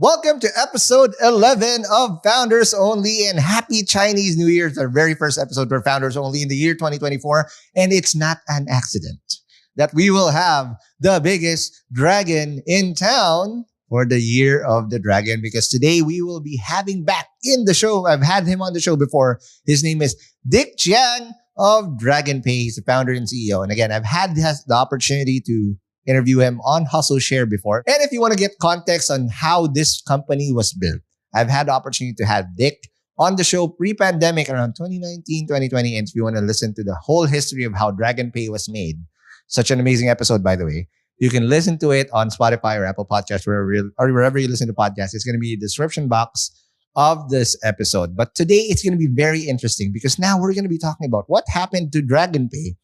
Welcome to episode 11 of Founders Only, and happy Chinese New Year. It's our very first episode for Founders Only in the year 2024. And it's not an accident that we will have the biggest dragon in town for the year of the dragon, because today we will be having back in the show. I've had him on the show before. His name is Dick Chiang of Dragonpay. He's the founder and CEO. And again, I've had the opportunity to interview him on Hustleshare before. And if you want to get context on how this company was built, I've had the opportunity to have Dick on the show pre-pandemic around 2019, 2020. And if you want to listen to the whole history of how Dragonpay was made, such an amazing episode, by the way, you can listen to it on Spotify or Apple Podcasts, wherever you listen to podcasts. It's going to be in the description box of this episode. But today, it's going to be very interesting because now we're going to be talking about what happened to Dragonpay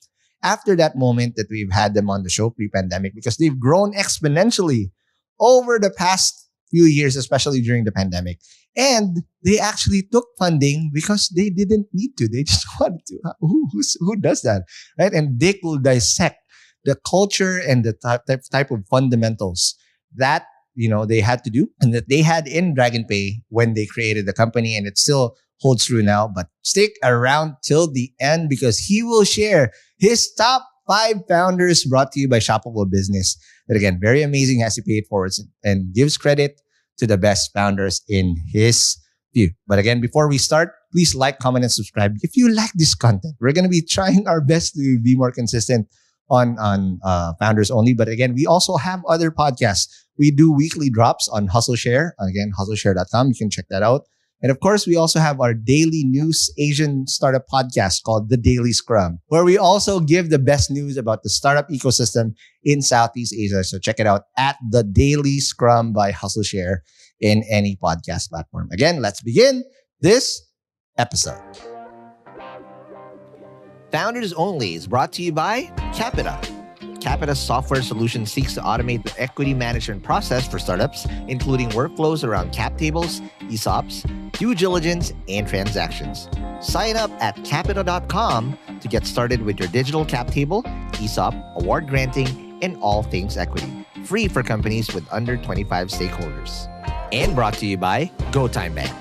after that moment that we've had them on the show pre-pandemic, because they've grown exponentially over the past few years, especially during the pandemic. And they actually took funding because they didn't need to. They just wanted to. Who does that? Right? And Dick will dissect the culture and the type of fundamentals that, they had to do and that they had in Dragonpay when they created the company. And it still holds true now. But stick around till the end because he will share his top 5 founders, brought to you by Shoppable Business. That again, very amazing, has he paid forward and gives credit to the best founders in his view. But again, before we start, please like, comment, and subscribe if you like this content. We're going to be trying our best to be more consistent on Founders Only. But again, we also have other podcasts. We do weekly drops on Hustleshare. Again, hustleshare.com. You can check that out. And of course, we also have our daily news Asian startup podcast called The Daily Scrum, where we also give the best news about the startup ecosystem in Southeast Asia. So check it out at The Daily Scrum by Hustleshare in any podcast platform. Again, let's begin this episode. Founders Only is brought to you by Capita. Capita's software solution seeks to automate the equity management process for startups, including workflows around cap tables, ESOPs, due diligence, and transactions. Sign up at capita.com to get started with your digital cap table, ESOP, award granting, and all things equity. Free for companies with under 25 stakeholders. And brought to you by GoTime Bank.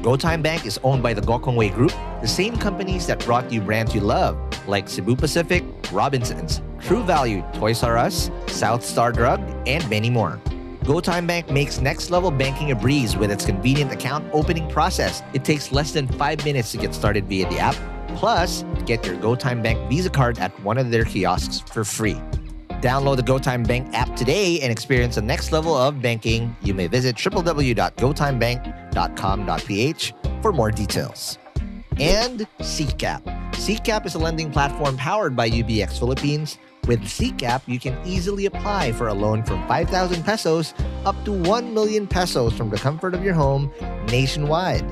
GoTime Bank is owned by the Gokongwei Group, the same companies that brought you brands you love, like Cebu Pacific, Robinsons, True Value, Toys R Us, South Star Drug, and many more. GoTime Bank makes next-level banking a breeze with its convenient account opening process. It takes less than 5 minutes to get started via the app. Plus, get your GoTime Bank Visa card at one of their kiosks for free. Download the GoTime Bank app today and experience the next level of banking. You may visit www.gotimebank.com.ph for more details. And CCAP. CCAP is a lending platform powered by UBX Philippines. With CCAP, you can easily apply for a loan from 5,000 pesos up to 1 million pesos from the comfort of your home nationwide.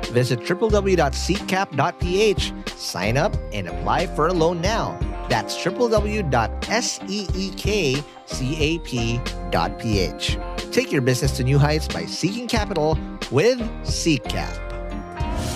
Visit www.ccap.ph, sign up, and apply for a loan now. That's www.seekcap.ph. Take your business to new heights by seeking capital with CCAP.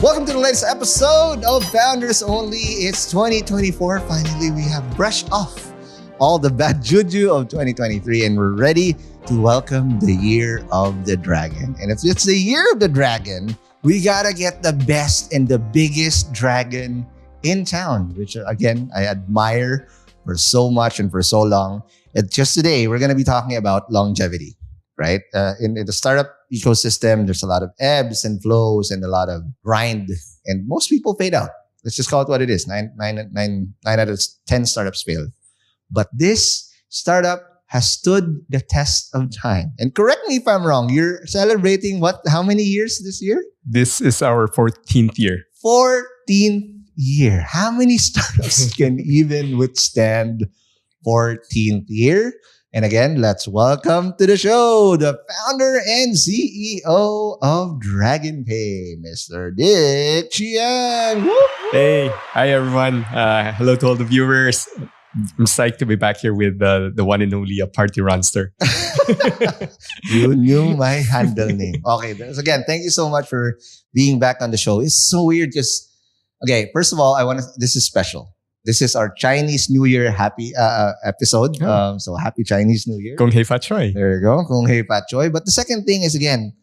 Welcome to the latest episode of Founders Only. It's 2024. Finally, we have brushed off all the bad juju of 2023 and we're ready to welcome the year of the dragon. And if it's the year of the dragon, we gotta get the best and the biggest dragon in town, which again, I admire for so much and for so long. And just today, we're gonna be talking about longevity, right? In the startup ecosystem, there's a lot of ebbs and flows and a lot of grind, and most people fade out. Let's just call it what it is. 9 out of 10 startups fail. But this startup has stood the test of time. And correct me if I'm wrong, you're celebrating how many years this year? This is our 14th year. 14th year. How many startups can even withstand 14th year? And again, let's welcome to the show the founder and CEO of Dragonpay, Mr. Dick Chiang. Hey, hi everyone. Hello to all the viewers. I'm psyched to be back here with the one and only Party Ronster. You knew my handle name. Okay, so again, thank you so much for being back on the show. It's so weird because, okay, first of all, this is special. this is our Chinese New Year happy episode. Oh. So happy Chinese New Year. Gong Hei Fat Choi. There you go. Kung hei pat choy. But the second thing is, again,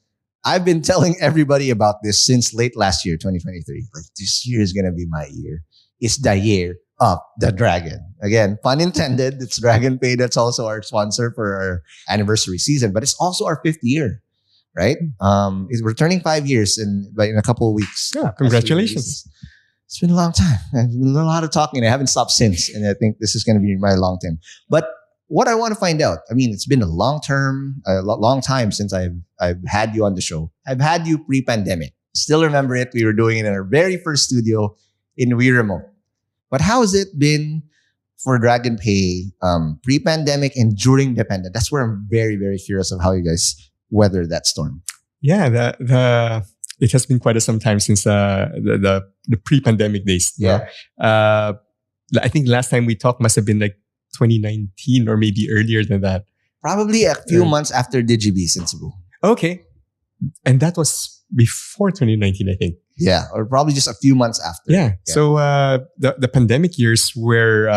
I've been telling everybody about this since late last year, 2023. Like, this year is going to be my year. It's the year of the dragon. Again, pun intended. It's Dragonpay. That's also our sponsor for our anniversary season. But it's also our 5th year, right? We're turning 5 years in a couple of weeks. Yeah, congratulations. It's been a long time. There's been a lot of talking. I haven't stopped since. And I think this is going to be my long term. But what I want to find out, I mean, it's been a long time since I've had you on the show. I've had you pre-pandemic. Still remember it. We were doing it in our very first studio in We Remote. But how has it been for Dragonpay pre-pandemic and during the pandemic? That's where I'm very, very curious of how you guys weathered that storm. Yeah, it has been quite some time since the pre-pandemic days. Yeah. I think last time we talked must have been like 2019 or maybe earlier than that. Probably a few months after DigiBeast in Cebu. Okay. And that was before 2019, I think. Yeah, or probably just a few months after. Yeah. So the pandemic years were,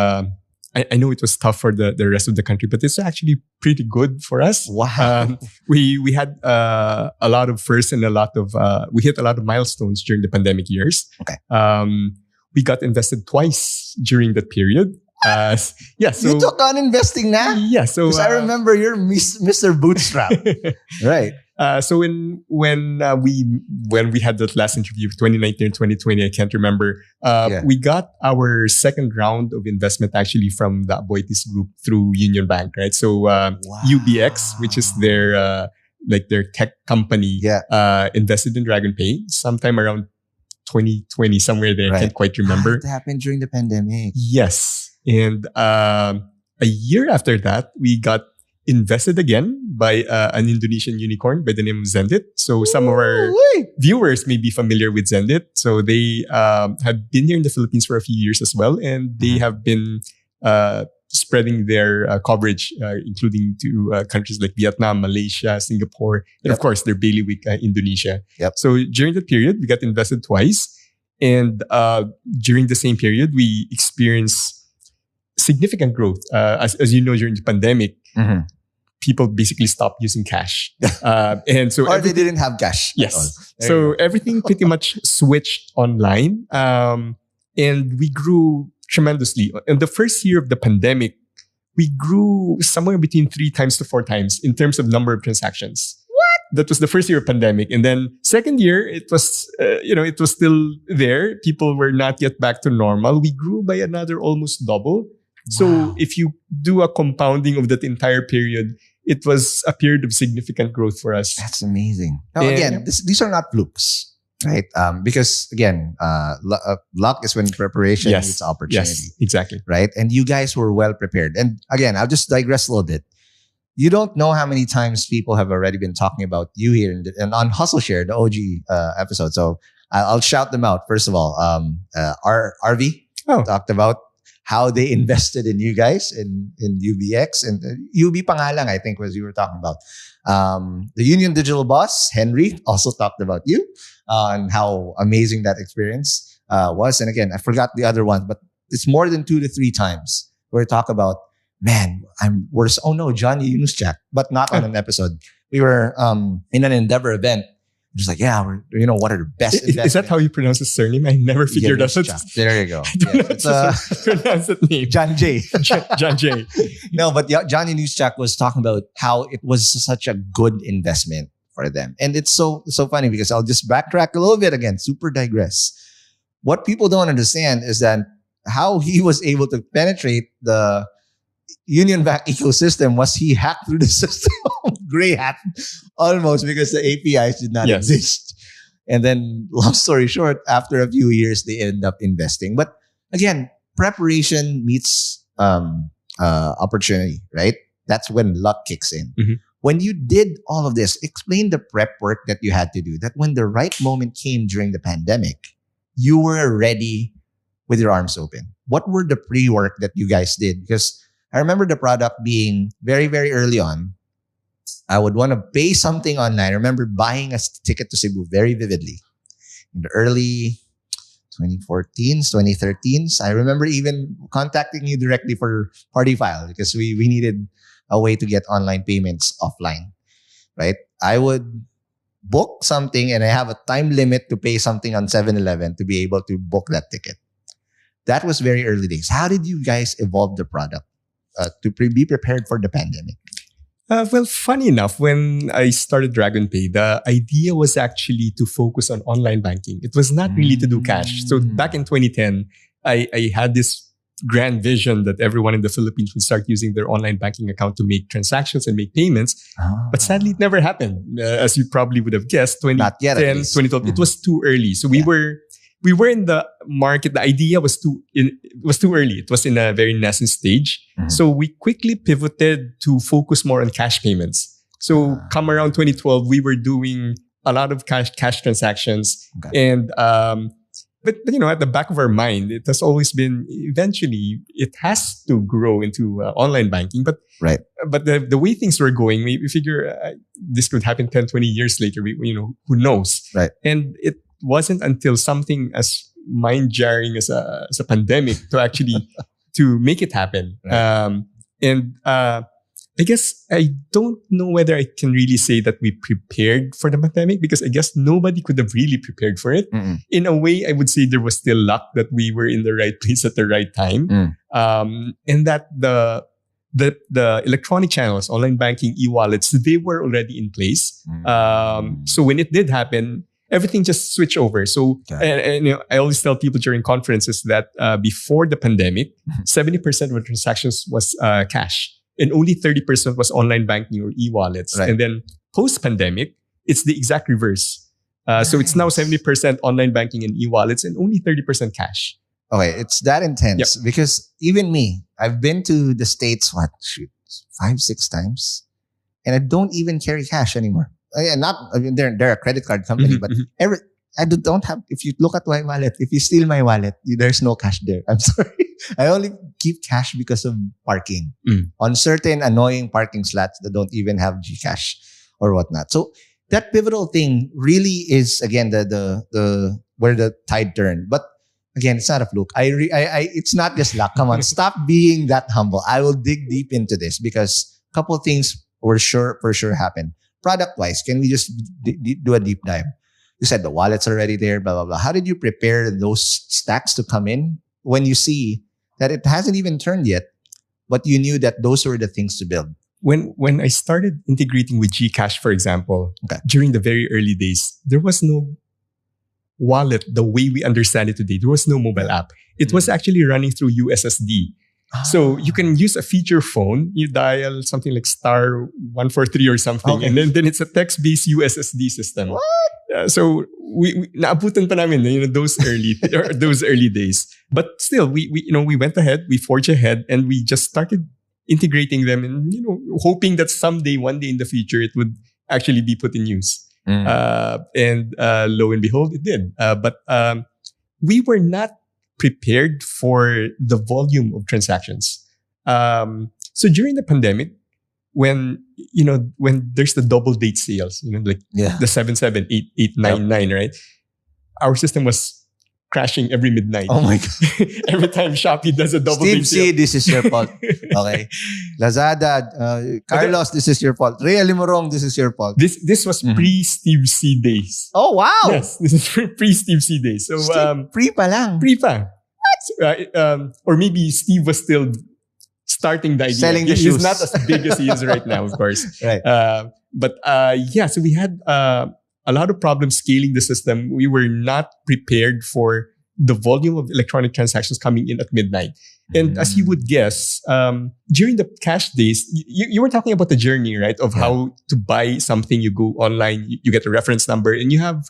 I know it was tough for the rest of the country, but it's actually pretty good for us. Wow. We had a lot of firsts and we hit a lot of milestones during the pandemic years. Okay. We got invested twice during that period. So you took on investing now? Yeah. So I remember you're Mr. Bootstrap. Right. So when we had that last interview, 2019 or 2020, I can't remember. We got our second round of investment actually from the Aboitiz Group through Union Bank, right? So UBX, which is their tech company, invested in Dragonpay sometime around 2020, somewhere there. Right. I can't quite remember. It happened during the pandemic. Yes. And a year after that, we got invested again by an Indonesian unicorn by the name of Zendit. So some of our viewers may be familiar with Zendit. So they have been here in the Philippines for a few years as well. And they have been spreading their coverage, including to countries like Vietnam, Malaysia, Singapore, and of course their bailiwick, Indonesia. Yep. So during that period, we got invested twice. And during the same period, we experienced significant growth. As you know, during the pandemic, people basically stopped using cash. And so or they didn't have cash. Yes. So everything pretty much switched online. And we grew tremendously. In the first year of the pandemic, we grew somewhere between 3 times to 4 times in terms of number of transactions. What? That was the first year of pandemic. And then second year, it was, it was still there. People were not yet back to normal. We grew by another almost double. So if you do a compounding of that entire period, it was a period of significant growth for us. That's amazing. Now, again, these are not flukes, right? Because again, luck is when preparation meets opportunity. Yes, exactly. Right? And you guys were well prepared. And again, I'll just digress a little bit. You don't know how many times people have already been talking about you here and on Hustleshare, the OG episode. So I'll shout them out. First of all, RV talked about how they invested in you guys in UBX and UB Pangalang, I think was you were talking about. The Union Digital boss, Henry, also talked about you and how amazing that experience was. And again, I forgot the other one, but it's more than 2 to 3 times where we talk about, man, Johnny Yunuschak, but not on an episode. We were in an Endeavor event. Just like, what are the best investments? Is that how you pronounce his surname? I never figured out. There you go. It's pronounce that name. John J. John J. No, but Johnny Yunuschak was talking about how it was such a good investment for them. And it's so funny because I'll just backtrack a little bit again, super digress. What people don't understand is that how he was able to penetrate the Union Bank ecosystem was he hacked through the system. Gray hat almost because the APIs did not exist. And then long story short, after a few years, they end up investing. But again, preparation meets opportunity, right? That's when luck kicks in. Mm-hmm. When you did all of this, explain the prep work that you had to do, that when the right moment came during the pandemic, you were ready with your arms open. What were the pre-work that you guys did? Because I remember the product being very, very early on. I would want to pay something online. I remember buying a ticket to Cebu very vividly in the early 2014s, 2013s. I remember even contacting you directly for Party File because we needed a way to get online payments offline, right? I would book something and I have a time limit to pay something on 7-Eleven to be able to book that ticket. That was very early days. How did you guys evolve the product to be prepared for the pandemic? Well, funny enough, when I started Dragonpay, the idea was actually to focus on online banking. It was not really to do cash. So back in 2010, I had this grand vision that everyone in the Philippines would start using their online banking account to make transactions and make payments. But sadly, it never happened. As you probably would have guessed, 2010, Not yet, at least. 2012, it was too early. So we were in the market. The idea was too early. It was in a very nascent stage. So we quickly pivoted to focus more on cash payments. So come around 2012, we were doing a lot of cash transactions. Okay. And but at the back of our mind, it has always been eventually it has to grow into online banking. But Right. but the way things were going, we figure this could happen 10, 20 years later. Who knows? Right. And it wasn't until something as mind-jarring as a pandemic to actually to make it happen. Right. I guess I don't know whether I can really say that we prepared for the pandemic because I guess nobody could have really prepared for it. In a way, I would say there was still luck that we were in the right place at the right time. And that the electronic channels, online banking, e-wallets, they were already in place. So when it did happen, everything just switched over. So, and I always tell people during conferences that before the pandemic, 70% of the transactions was cash, and only 30% was online banking or e-wallets. Right. And then post-pandemic, it's the exact reverse. So it's now 70% online banking and e-wallets, and only 30% cash. Okay, it's that intense because even me, I've been to the States, 5-6 times, and I don't even carry cash anymore. They're a credit card company, but I don't have. If you look at my wallet, if you steal my wallet, there's no cash there. I'm sorry. I only keep cash because of parking on certain annoying parking slots that don't even have GCash or whatnot. So that pivotal thing really is again the where the tide turned. But again, it's not a fluke. It's not just luck. Come on, stop being that humble. I will dig deep into this because a couple of things for sure happened. Product wise, can we just do a deep dive? You said the wallet's already there, blah, blah, blah. How did you prepare those stacks to come in when you see that it hasn't even turned yet, but you knew that those were the things to build? When I started integrating with GCash, for example, during the very early days, there was no wallet the way we understand it today. There was no mobile app. It was actually running through USSD. So you can use a feature phone. You dial something like star 143 or something, and then it's a text-based USSD system. What? So we naabutan pa namin those early days. But still, we went ahead, we forged ahead, and we just started integrating them, and hoping that one day in the future, it would actually be put in use. And lo and behold, it did. But we were not prepared for the volume of transactions. So during the pandemic, when there's the double date sales, the 7/7/8/8/9/9, right? Our system was crashing every midnight. Oh my God. Every time Shopee does a double date sale. Steve C, this is your fault. Okay. Lazada, Carlos, this is your fault. Ray Alimorong, this is your fault. This was pre-Steve C days. Oh, wow. Yes, this is pre-Steve C days. So Pre pa lang. Pre pa. Or maybe Steve was still starting the idea. Selling the He's shoes. not as big as he is right now, of course. Right. So we had a lot of problems scaling the system. We were not prepared for the volume of electronic transactions coming in at midnight. And as you would guess, during the cash days, you were talking about the journey, right? Of how to buy something. You go online, you get a reference number, and you have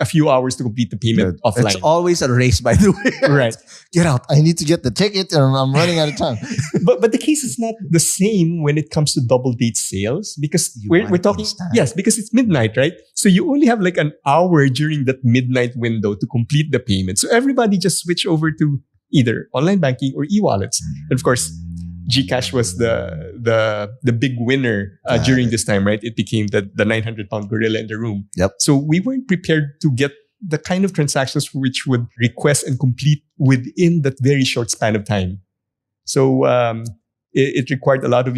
a few hours to complete the payment offline. It's always a race, by the way. Right. Get out. I need to get the ticket and I'm running out of time. But the case is not the same when it comes to double date sales because we're talking, because it's midnight, right? So you only have like an hour during that midnight window to complete the payment. So everybody just switch over to either online banking or e-wallets. And of course, GCash was the big winner during this time, right? It became the 900-pound gorilla in the room. Yep. So we weren't prepared to get the kind of transactions which would request and complete within that very short span of time. So it required a lot of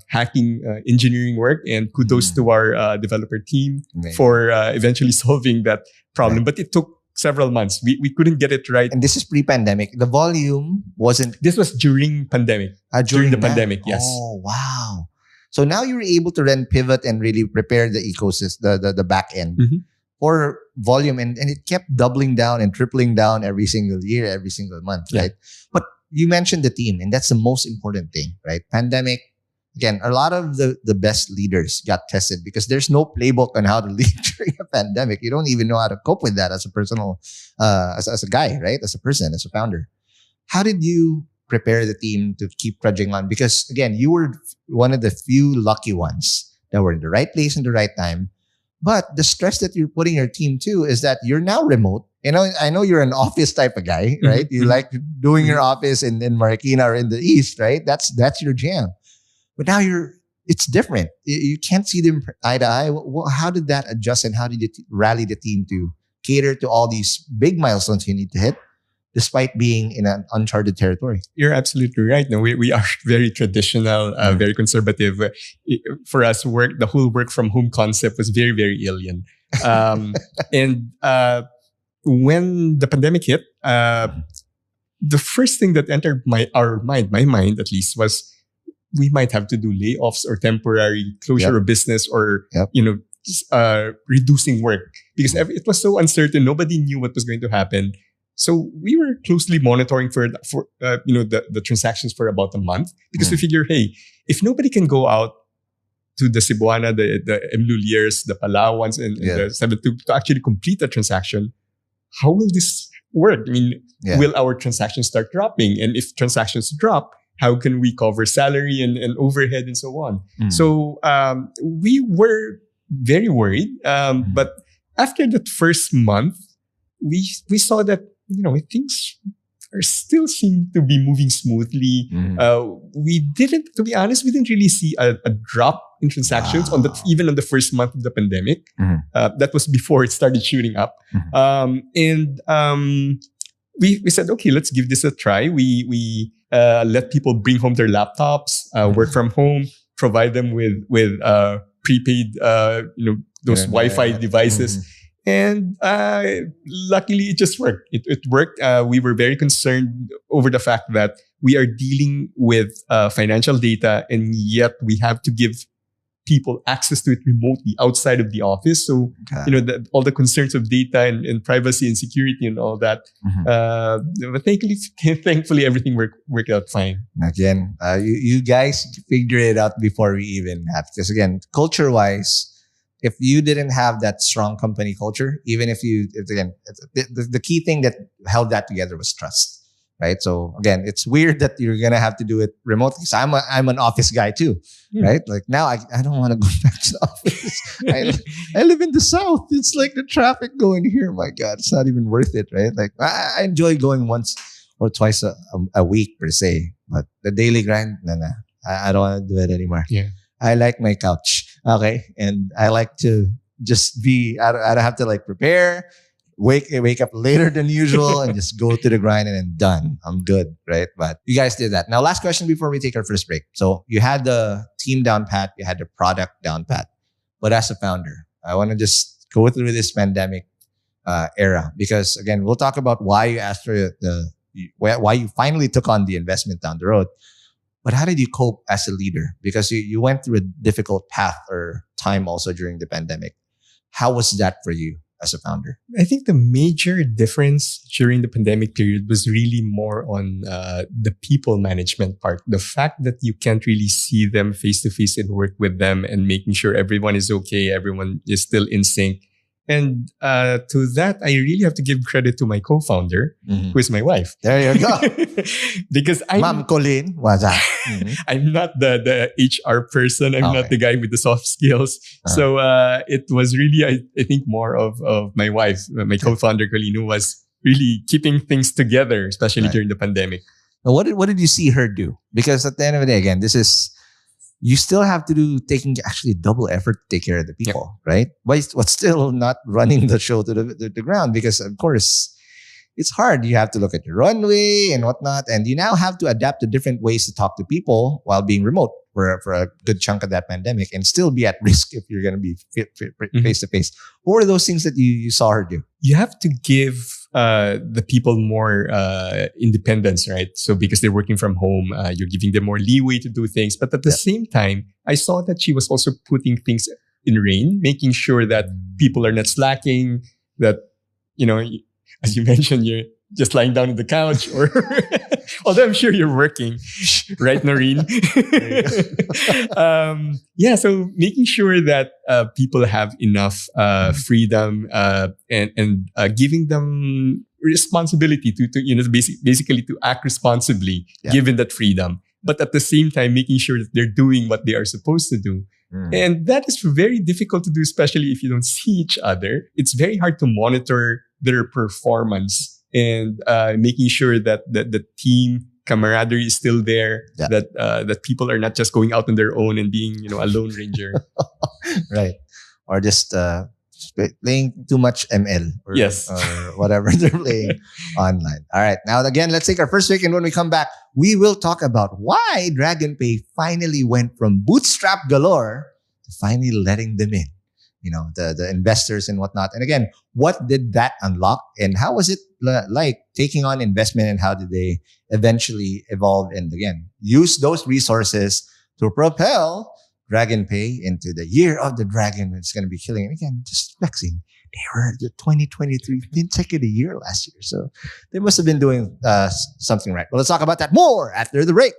hacking engineering work, and kudos to our developer team for eventually solving that problem. Right. But it took several months. We couldn't get it right. And this is pre-pandemic. The volume wasn't... This was during pandemic. During the pandemic, yes. Oh, wow. So now you were able to then pivot and really prepare the ecosystem, the back end for volume. And it kept doubling down and tripling down every single year, every single month, right? But you mentioned the team, and that's the most important thing, right? Pandemic, again, a lot of the best leaders got tested because there's no playbook on how to lead during a pandemic. You don't even know how to cope with that as a personal, as a guy, right? As a person, as a founder. How did you prepare the team to keep trudging on? Because again, you were one of the few lucky ones that were in the right place in the right time. But the stress that you're putting your team to is that you're now remote. You know, I know you're an office type of guy, right? You like doing your office in Marikina or in the East, right? That's your jam. But now it's different. You can't see them eye to eye. How did that adjust, and how did you rally the team to cater to all these big milestones you need to hit, despite being in an uncharted territory? You're absolutely right. No, we are very traditional, very conservative. For us, the whole work from home concept was very, very alien. And when the pandemic hit, the first thing that entered my mind at least, was we might have to do layoffs or temporary closure of business, or reducing work, because it was so uncertain. Nobody knew what was going to happen. So we were closely monitoring for the transactions for about a month, because we figure, hey, if nobody can go out to the Cebuana, the Emluliers, the Palawans, and the 72 to actually complete the transaction, how will this work? I mean, will our transactions start dropping? And if transactions drop, how can we cover salary and overhead and so on? So we were very worried. But after that first month, we saw that things still seem to be moving smoothly. To be honest, we didn't really see a drop in transactions even on the first month of the pandemic. That was before it started shooting up. We said, okay, let's give this a try. We let people bring home their laptops, work from home, provide them with prepaid, those Wi-Fi devices. And luckily, it just worked. It worked. We were very concerned over the fact that we are dealing with financial data, and yet we have to give people access to it remotely outside of the office. So, all the concerns of data and privacy and security and all that. But thankfully, everything worked out fine. Again, you guys figure it out before we even have. Because again, culture-wise, if you didn't have that strong company culture, the key thing that held that together was trust. Right. So again, it's weird that you're going to have to do it remotely. So I'm an office guy too, right? Like now I don't want to go back to the office. I live in the South. It's like the traffic going here. My God, it's not even worth it. Right. Like I enjoy going once or twice a week per se, but the daily grind, I don't want to do it anymore. Yeah. I like my couch. Okay. And I like to just I don't have to like prepare. Wake up later than usual and just go to the grind and then done. I'm good, right? But you guys did that. Now, last question before we take our first break. So you had the team down pat, you had the product down pat. But as a founder, I want to just go through this pandemic era, because again, we'll talk about why you asked for why you finally took on the investment down the road. But how did you cope as a leader? Because you went through a difficult path or time also during the pandemic. How was that for you as a founder? I think the major difference during the pandemic period was really more on the people management part. The fact that you can't really see them face to face and work with them, and making sure everyone is okay, everyone is still in sync. And to that, I really have to give credit to my co-founder, who is my wife. There you go. Because Ma'am Colleen, what's that? I'm not the HR person. I'm not the guy with the soft skills. So it was really, I think, more of my wife, my co-founder Colleen, who was really keeping things together, especially during the pandemic. Now, what did you see her do? Because at the end of the day, again, this is you still have to do taking actually double effort to take care of the people, right? What's still not running the show to the ground, because of course it's hard. You have to look at your runway and whatnot, and you now have to adapt to different ways to talk to people while being remote for a good chunk of that pandemic, and still be at risk if you're going to be face to face. What were those things that you saw her do? You have to give the people more independence, right? So because they're working from home, you're giving them more leeway to do things. But at the same time, I saw that she was also putting things in rein, making sure that people are not slacking, that, as you mentioned, you're just lying down on the couch, or although I'm sure you're working, right, Noreen? So making sure that people have enough freedom and giving them responsibility to basically to act responsibly, given that freedom. But at the same time, making sure that they're doing what they are supposed to do. And that is very difficult to do, especially if you don't see each other. It's very hard to monitor their performance, and making sure that the team camaraderie is still there, that people are not just going out on their own and being a lone ranger. Right. Or just playing too much ML or whatever they're playing online. All right. Now, again, let's take our first break. And when we come back, we will talk about why Dragonpay finally went from bootstrap galore to finally letting them in. The investors and whatnot. And again, what did that unlock? And how was it like taking on investment? And how did they eventually evolve and, again, use those resources to propel Dragonpay into the year of the dragon? It's going to be killing. And again, just flexing. They were the 2023 FinTech of the year last year. So they must have been doing something right. Well, let's talk about that more after the break.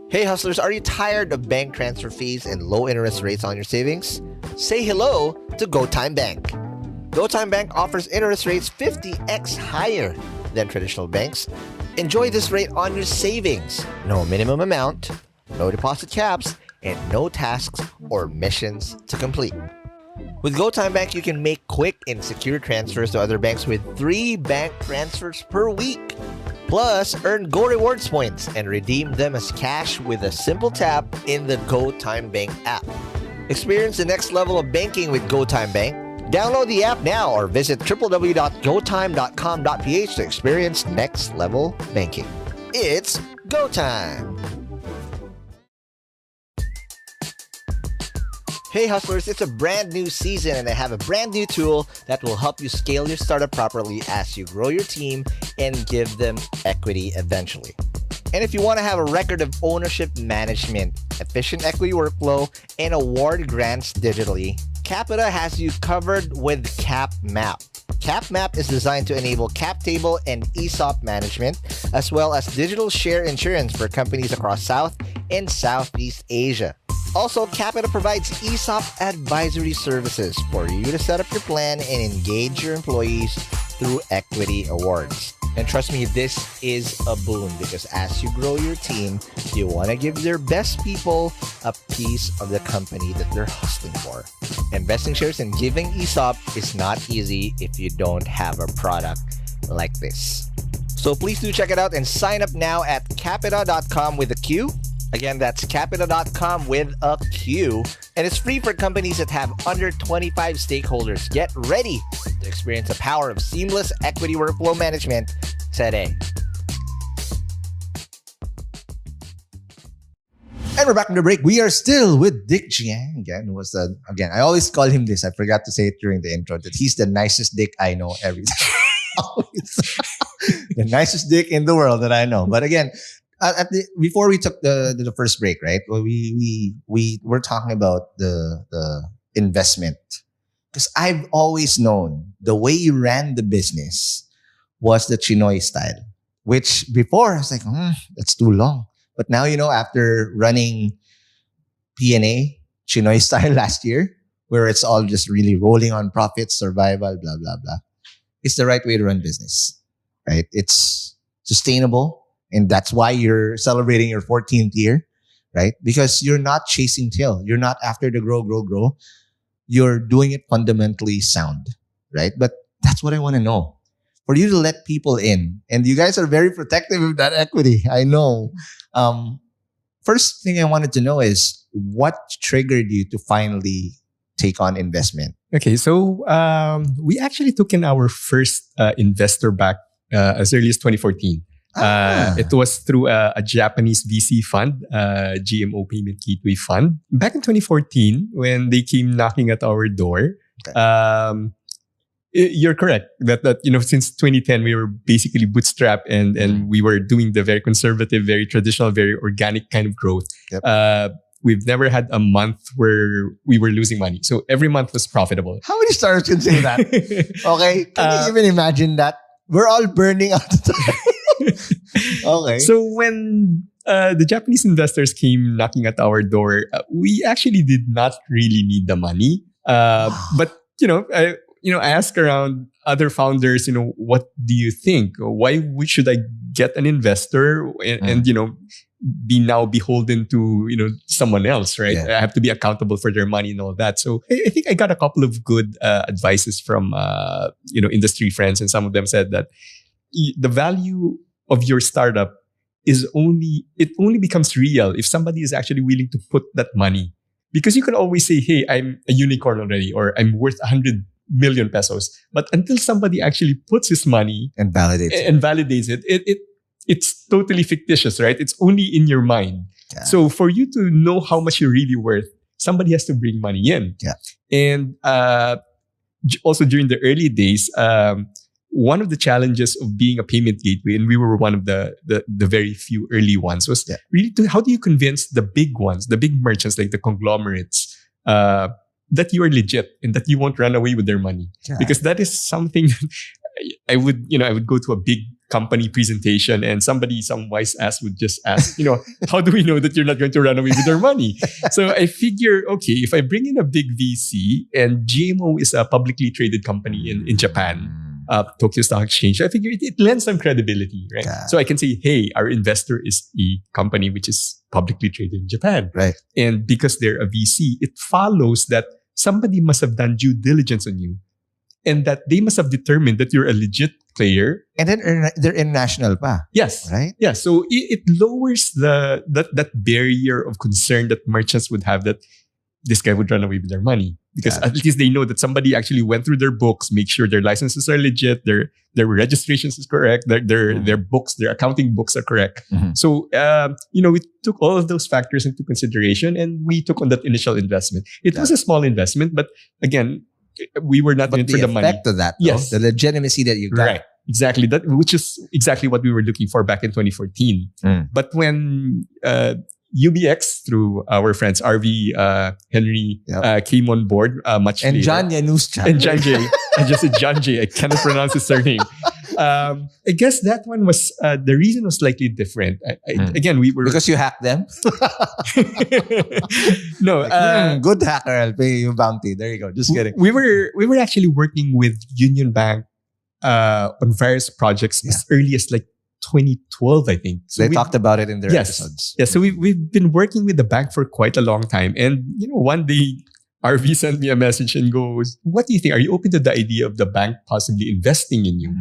Hey hustlers, are you tired of bank transfer fees and low interest rates on your savings? Say hello to GoTime Bank. GoTime Bank offers interest rates 50x higher than traditional banks. Enjoy this rate on your savings. No minimum amount, no deposit caps, and no tasks or missions to complete. With GoTime Bank, you can make quick and secure transfers to other banks with 3 bank transfers per week. Plus, earn Go Rewards points and redeem them as cash with a simple tap in the GoTime Bank app. Experience the next level of banking with GoTime Bank. Download the app now or visit www.gotime.com.ph to experience next level banking. It's GoTime! Hey hustlers, it's a brand new season and I have a brand new tool that will help you scale your startup properly as you grow your team and give them equity eventually. And if you want to have a record of ownership management, efficient equity workflow, and award grants digitally, Capita has you covered with CapMap. CapMap is designed to enable cap table and ESOP management, as well as digital share insurance for companies across South and Southeast Asia. Also, Capita provides ESOP advisory services for you to set up your plan and engage your employees through equity awards. And trust me, this is a boon because as you grow your team, you want to give their best people a piece of the company that they're hustling for. Investing shares and giving ESOP is not easy if you don't have a product like this. So please do check it out and sign up now at capita.com with a Q. Again, that's capita.com with a Q. And it's free for companies that have under 25 stakeholders. Get ready to experience the power of seamless equity workflow management today. And we're back from the break. We are still with Dick Chiang. Again, I always call him this. I forgot to say it during the intro that he's the nicest dick I know every time. The nicest dick in the world that I know. But again, before we took the first break, right? We were talking about the investment, because I've always known the way you ran the business was the Chinoy style, which before I was like, that's too long. But now, after running P&A Chinoy style last year, where it's all just really rolling on profits, survival, blah, blah, blah, it's the right way to run business, right? It's sustainable. And that's why you're celebrating your 14th year, right? Because you're not chasing tail. You're not after the grow. You're doing it fundamentally sound, right? But that's what I want to know. For you to let people in, and you guys are very protective of that equity, I know. first thing I wanted to know is what triggered you to finally take on investment? Okay, so we actually took in our first investor back as early as 2014. It was through a Japanese VC fund, GMO Payment Gateway Fund. Back in 2014, when they came knocking at our door, you're correct that since 2010 we were basically bootstrapped and we were doing the very conservative, very traditional, very organic kind of growth. Yep. We've never had a month where we were losing money. So every month was profitable. How many startups can say that? Okay, can you even imagine that? We're all burning out of time. Okay. So when the Japanese investors came knocking at our door, we actually did not really need the money. But I ask around other founders, what do you think? Why should I get an investor and be now beholden to someone else, right? Yeah. I have to be accountable for their money and all that. So I think I got a couple of good advices from industry friends, and some of them said that the value of your startup only becomes real if somebody is actually willing to put that money. Because you can always say, hey, I'm a unicorn already, or I'm worth 100 million pesos. But until somebody actually puts his money and validates it, it's totally fictitious, right? It's only in your mind. Yeah. So for you to know how much you're really worth, somebody has to bring money in. Yeah. And also during the early days, one of the challenges of being a payment gateway, and we were one of the very few early ones, was really how do you convince the big ones, the big merchants like the conglomerates, that you are legit and that you won't run away with their money? Yeah. Because that is something I would go to a big company presentation and some wise ass would just ask, how do we know that you're not going to run away with your money? So I figure, okay, if I bring in a big VC, and GMO is a publicly traded company in Japan, Tokyo Stock Exchange, I figure it lends some credibility, right? Yeah. So I can say, hey, our investor is a company which is publicly traded in Japan. Right. And because they're a VC, it follows that somebody must have done due diligence on you and that they must have determined that you're a legit player. And then they're international pa. Yes. Right? Yeah. So it lowers that barrier of concern that merchants would have that this guy would run away with their money. Because at least they know that somebody actually went through their books, make sure their licenses are legit, their registrations is correct, their books, their accounting books are correct. Mm-hmm. So we took all of those factors into consideration and we took on that initial investment. It was a small investment, but again, we were not in it for the money. The effect of that, yes, the legitimacy that you got. Right. Exactly. That, which is exactly what we were looking for back in 2014. But when UBX, through our friends RV, Henry, came on board much and later. John Yanuschan. And John J. I just said John J. I cannot pronounce his surname. I guess that one was, the reason was slightly different. Again, we were... Because you hacked them? No. Good hacker, I'll pay you bounty. There you go. Just kidding. We were actually working with Union Bank on various projects as early as like 2012, I think. So they talked about it in their episodes. Yeah, so we've been working with the bank for quite a long time. And one day RV sent me a message and goes, what do you think? Are you open to the idea of the bank possibly investing in you?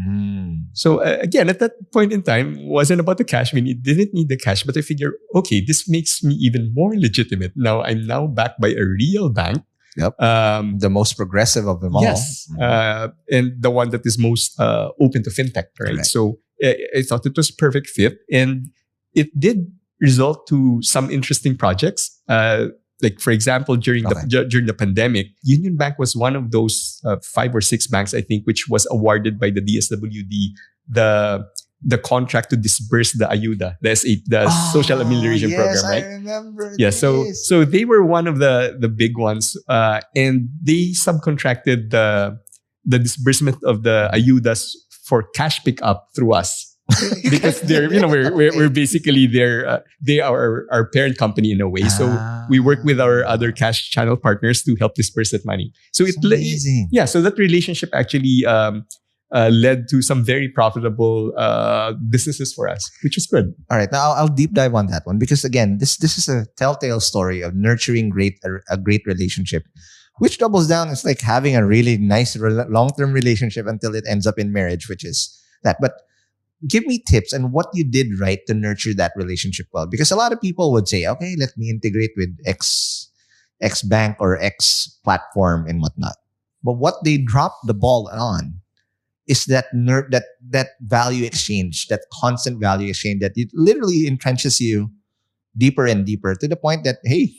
So again, at that point in time, wasn't about the cash. I mean, it didn't need the cash, but I figure, okay, this makes me even more legitimate. Now I'm now backed by a real bank. Yep. The most progressive of them all. Yes. And the one that is most open to fintech, right? Correct. So I thought it was a perfect fit. And it did result to some interesting projects. Like, for example, during the pandemic, Union Bank was one of those 5 or 6 banks, I think, which was awarded by the DSWD the contract to disburse the ayuda, the social amelioration program, right? I remember. Yeah, so they were one of the big ones, and they subcontracted the disbursement of the ayudas for cash pickup through us. Because they're we're basically they are our parent company in a way. So we work with our other cash channel partners to help disperse that money. So it's amazing. Yeah, so that relationship actually led to some very profitable businesses for us, which is good. All right, now I'll deep dive on that one because again, this is a telltale story of nurturing a great relationship, which doubles down. It's like having a really nice long-term relationship until it ends up in marriage, which is that. But give me tips and what you did right to nurture that relationship well. Because a lot of people would say, okay, let me integrate with X bank or X platform and whatnot. But what they drop the ball on is that value exchange, that constant value exchange that it literally entrenches you deeper and deeper to the point that, hey,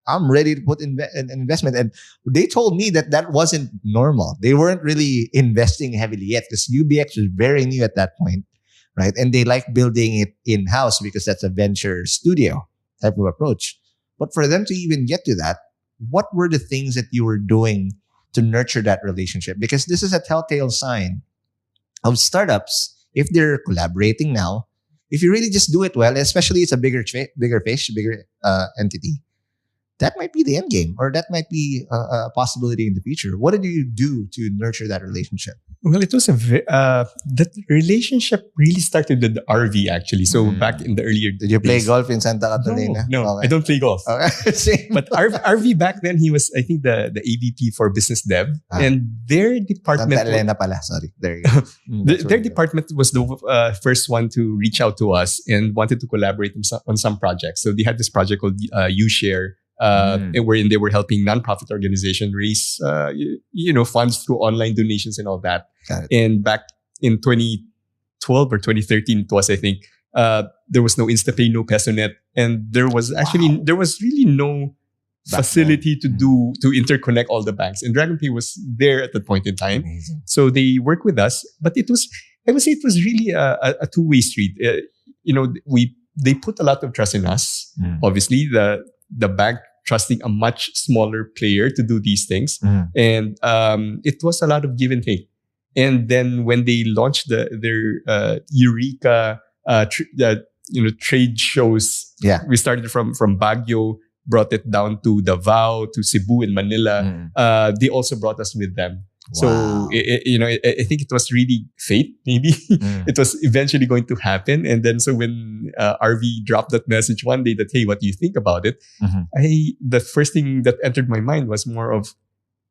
I'm ready to put an investment. And they told me that wasn't normal. They weren't really investing heavily yet because UBX was very new at that point, right? And they like building it in-house because that's a venture studio type of approach. But for them to even get to that, what were the things that you were doing to nurture that relationship? Because this is a telltale sign of startups, if they're collaborating now, if you really just do it well, especially it's a bigger fish, bigger entity, that might be the end game, or that might be a possibility in the future. What did you do to nurture that relationship? Well, it was that relationship really started with the RV actually. So back in the earlier Did you play days. golf in Santa Catalina? No, I don't play golf. Okay. Same. But RV back then, he was, I think, the AVP for business dev. And their department... Santa Elena pala. Sorry. There you go. Their department was the first one to reach out to us and wanted to collaborate on some projects. So they had this project called Ushare, wherein they were helping nonprofit organization raise, funds through online donations and all that. Got it. And back in 2012 or 2013, it was, I think, there was no InstaPay, no PesoNet, and there was really no facility to interconnect all the banks. And Dragonpay was there at that point in time. Amazing. So they worked with us, but I would say it was really a two-way street. They put a lot of trust in us. Obviously, the bank trusting a much smaller player to do these things. And it was a lot of give and take. And then when they launched their Eureka trade shows, we started from Baguio, brought it down to Davao, to Cebu and Manila. They also brought us with them. Wow. So, I think it was really fate, maybe. It was eventually going to happen. And then, so when RV dropped that message one day that, hey, what do you think about it? The first thing that entered my mind was more of,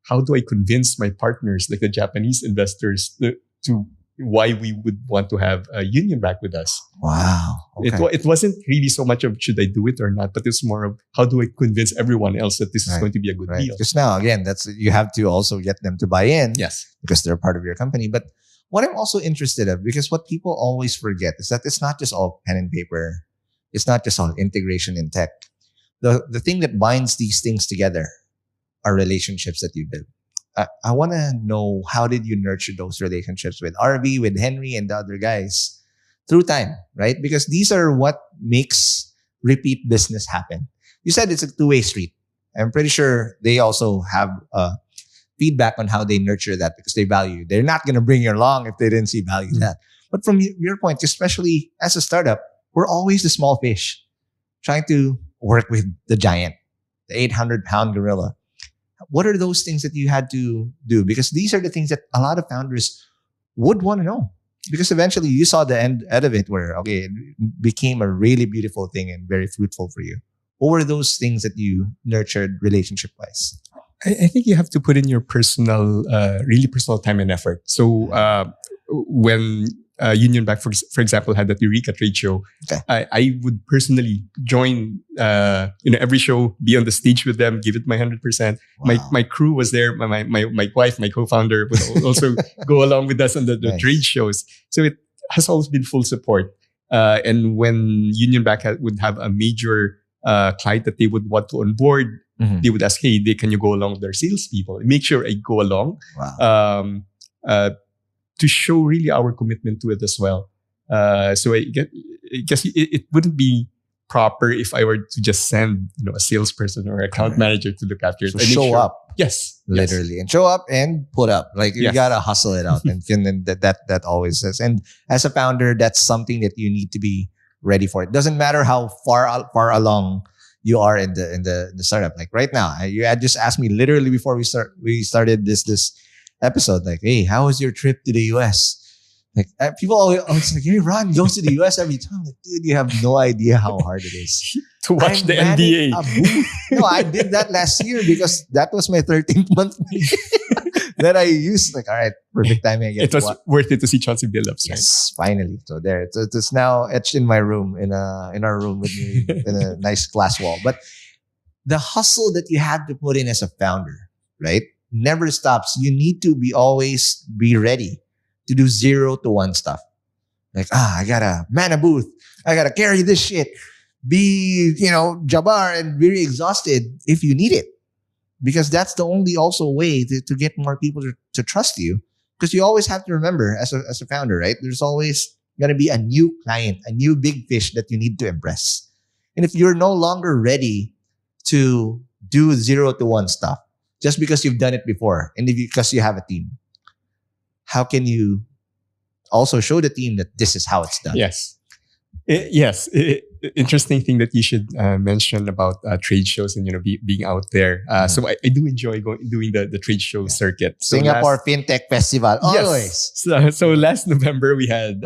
how do I convince my partners, like the Japanese investors, to why we would want to have a union back with us? Wow. Okay. It wasn't really so much of should I do it or not, but it's more of how do I convince everyone else that this is going to be a good deal? Because now, again, you have to also get them to buy in. Yes. Because they're part of your company. But what I'm also interested in, because what people always forget is that it's not just all pen and paper. It's not just all integration in tech. The thing that binds these things together are relationships that you build. I want to know, how did you nurture those relationships with RV, with Henry, and the other guys through time, right? Because these are what makes repeat business happen. You said it's a two-way street. I'm pretty sure they also have feedback on how they nurture that because they value you. They're not going to bring you along if they didn't see value in that. But from your point, especially as a startup, we're always the small fish trying to work with the giant, the 800-pound gorilla. What are those things that you had to do? Because these are the things that a lot of founders would want to know. Because eventually you saw the end of it where, okay, it became a really beautiful thing and very fruitful for you. What were those things that you nurtured relationship-wise? I think you have to put in your really personal time and effort. So when Union Bank, for example, had that Eureka trade show, I would personally join every show, be on the stage with them, give it my 100%. Wow. My crew was there. My wife, my co-founder, would also go along with us on the Nice. trade shows. So it has always been full support. And when Union Bank would have a major client that they would want to onboard, they would ask, hey, can you go along with their salespeople? Make sure I go along. Wow. To show really our commitment to it as well. So I guess it wouldn't be proper if I were to just send a salesperson or account manager to look after it. So show up. Yes. Literally. And show up and put up. Like you Yes. gotta hustle it out. And that always says. And as a founder, that's something that you need to be ready for. It doesn't matter how far along you are in the startup. Like right now, you had just asked me literally before we started this episode, like, hey, how was your trip to the US? Like people always like, hey, Ron goes to the US every time. Like, dude, you have no idea how hard it is To watch I'm the manning NDA. a booth. No, I did that last year because that was my 13th month. that I used. Like, all right, perfect timing. I get It was what? worth it to see Chauncey Billups, right? Yes, finally. So there, it's now etched in my room, in our room with me, in a nice glass wall. But the hustle that you have to put in as a founder, right, never stops. You need to always be ready to do 0 to 1 stuff. Like, I gotta man a booth. I gotta carry this shit. Be, Jabbar and very exhausted if you need it. Because that's the only also way to get more people to trust you. Because you always have to remember as a founder, right? There's always going to be a new client, a new big fish that you need to impress. And if you're no longer ready to do 0 to 1 stuff, just because you've done it before and because you have a team, how can you also show the team that this is how it's done? Yes. Interesting thing that you should mention about trade shows and being out there. So I do enjoy doing the trade show circuit. So Singapore FinTech Festival, always. Yes. So last November we had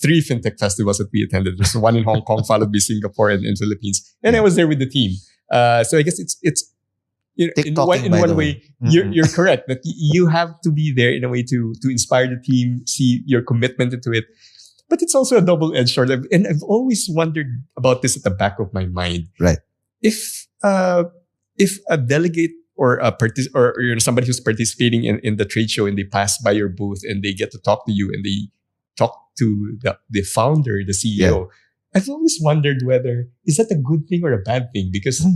3 FinTech festivals that we attended. There's one in Hong Kong, followed by Singapore and in Philippines, and I was there with the team. So I guess it's in one way you're correct that you have to be there in a way to inspire the team, see your commitment into it. But it's also a double-edged sword. And I've always wondered about this at the back of my mind. Right. If a delegate or somebody who's participating in the trade show and they pass by your booth and they get to talk to you and they talk to the founder, the CEO, I've always wondered whether is that a good thing or a bad thing? Because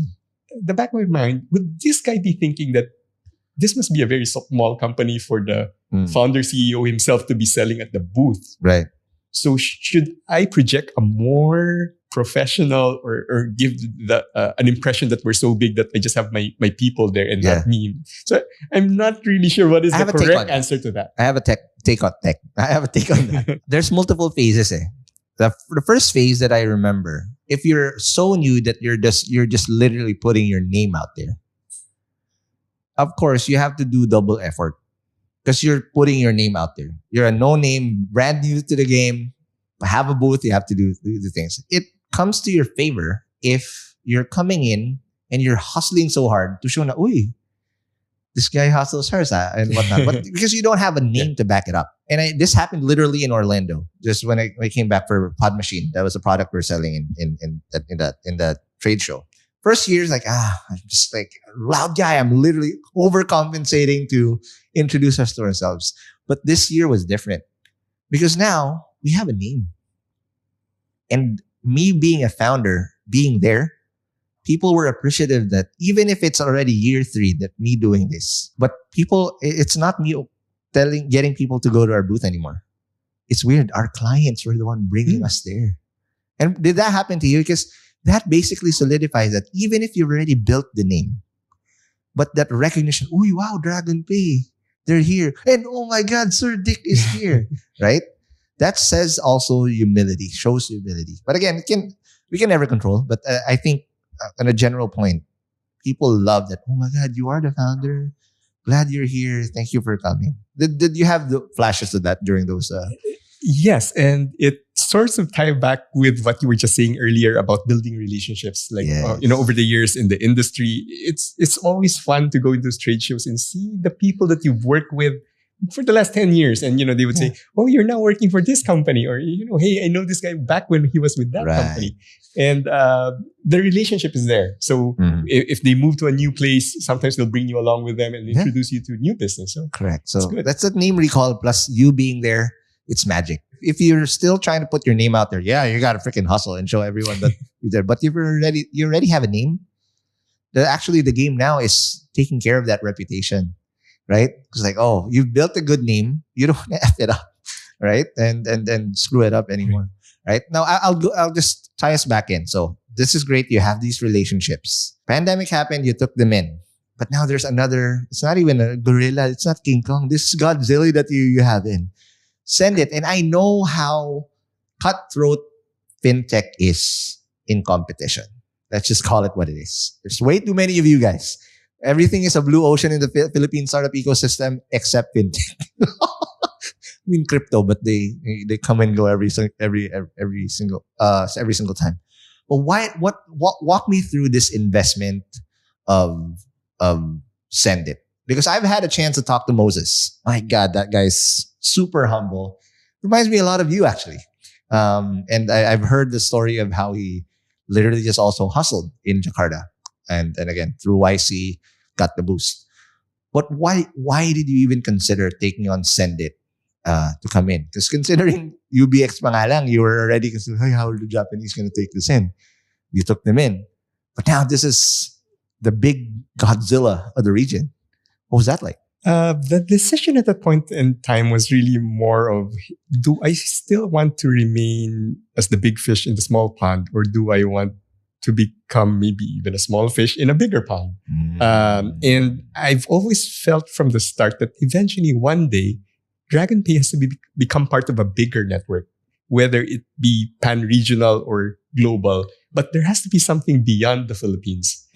the back of my mind, would this guy be thinking that this must be a very small company for the founder CEO himself to be selling at the booth? Right. So should I project a more professional or give an impression that we're so big that I just have my people there and not me? So I'm not really sure what is the correct answer to that. I have a take on that. There's multiple phases. The first phase that I remember, if you're so new that you're just literally putting your name out there, of course you have to do double effort. Because you're putting your name out there. You're a no-name, brand new to the game. Have a booth, you have to do the things. It comes to your favor if you're coming in and you're hustling so hard to show na, uy, this guy hustles hard and whatnot. But because you don't have a name to back it up. And this happened literally in Orlando. Just when I came back for Pod Machine. That was a product we're selling in that trade show. First year is like, I'm just like a loud guy. I'm literally overcompensating to introduce us to ourselves. But this year was different because now we have a name. And me being a founder, being there, people were appreciative that even if it's already year 3 that me doing this, but it's not me getting people to go to our booth anymore. It's weird. Our clients were the one bringing us there. And did that happen to you? Because that basically solidifies that even if you've already built the name, but that recognition, oh wow, Dragonpay, they're here. And oh my God, Sir Dick is here, right? That says also humility, shows humility. But again, we can never control. But I think on a general point, people love that. Oh my God, you are the founder. Glad you're here. Thank you for coming. Did you have the flashes of that during those? Yes, and it sort of ties back with what you were just saying earlier about building relationships. Like over the years in the industry, it's always fun to go into those trade shows and see the people that you've worked with for the last 10 years. And they would say, "Oh, you're now working for this company," or "Hey, I know this guy back when he was with that company." And the relationship is there. So if they move to a new place, sometimes they'll bring you along with them and introduce you to new business. So correct. So that's a name recall plus you being there. It's magic. If you're still trying to put your name out there, you got to freaking hustle and show everyone that you're there. But if you already have a name, the game now is taking care of that reputation, right? It's like, oh, you've built a good name. You don't want to F it up, right? And screw it up anymore, right? Now, I'll just tie us back in. So this is great. You have these relationships. Pandemic happened. You took them in. But now there's another, it's not even a gorilla. It's not King Kong. This is Godzilla that you have in. Send it. And I know how cutthroat fintech is in competition. Let's just call it what it is. There's way too many of you guys. Everything is a blue ocean in the Philippine startup ecosystem except fintech. I mean crypto, but they come and go every single time. But walk me through this investment of Send It. because I've had a chance to talk to Moses. My God, that guy's super humble. Reminds me a lot of you, actually. And I've heard the story of how he literally just also hustled in Jakarta. And again, through YC, got the boost. But why did you even consider taking on Send It to come in? Because considering UBX pa nga lang, you were already considering, hey, how are the Japanese going to take this in? You took them in. But now this is the big Godzilla of the region. What was that like? The decision at that point in time was really more of, do I still want to remain as the big fish in the small pond, or do I want to become maybe even a small fish in a bigger pond? And I've always felt from the start that eventually one day, Dragonpay has to become part of a bigger network, whether it be pan-regional or global. But there has to be something beyond the Philippines.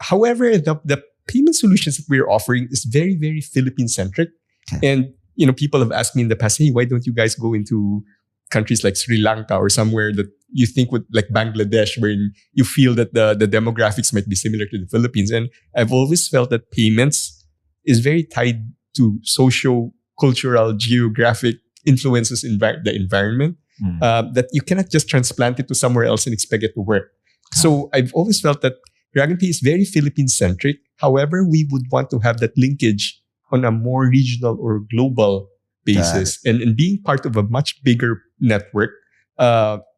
However, the payment solutions that we're offering is very, very Philippine-centric. Okay. And, people have asked me in the past, hey, why don't you guys go into countries like Sri Lanka or somewhere that you think would, like Bangladesh, where you feel that the demographics might be similar to the Philippines. And I've always felt that payments is very tied to socio-cultural, geographic influences in the environment, that you cannot just transplant it to somewhere else and expect it to work. So I've always felt that Dragonpay is very Philippine-centric. However, we would want to have that linkage on a more regional or global basis. And being part of a much bigger network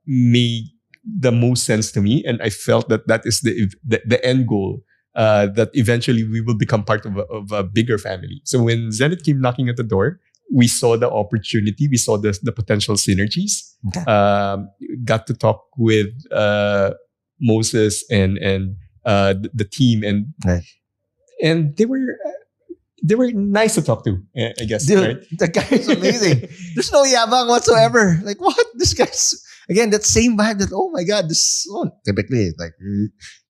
made the most sense to me. And I felt that is the end goal, that eventually we will become part of a bigger family. So when Zenith came knocking at the door, we saw the opportunity. We saw the potential synergies. Okay. Got to talk with Moses and the team, and they were nice to talk to, I guess. Dude, right? The guy is amazing. There's no yabang whatsoever. Like, what? This guy's, again, that same vibe that, oh my God, typically, like,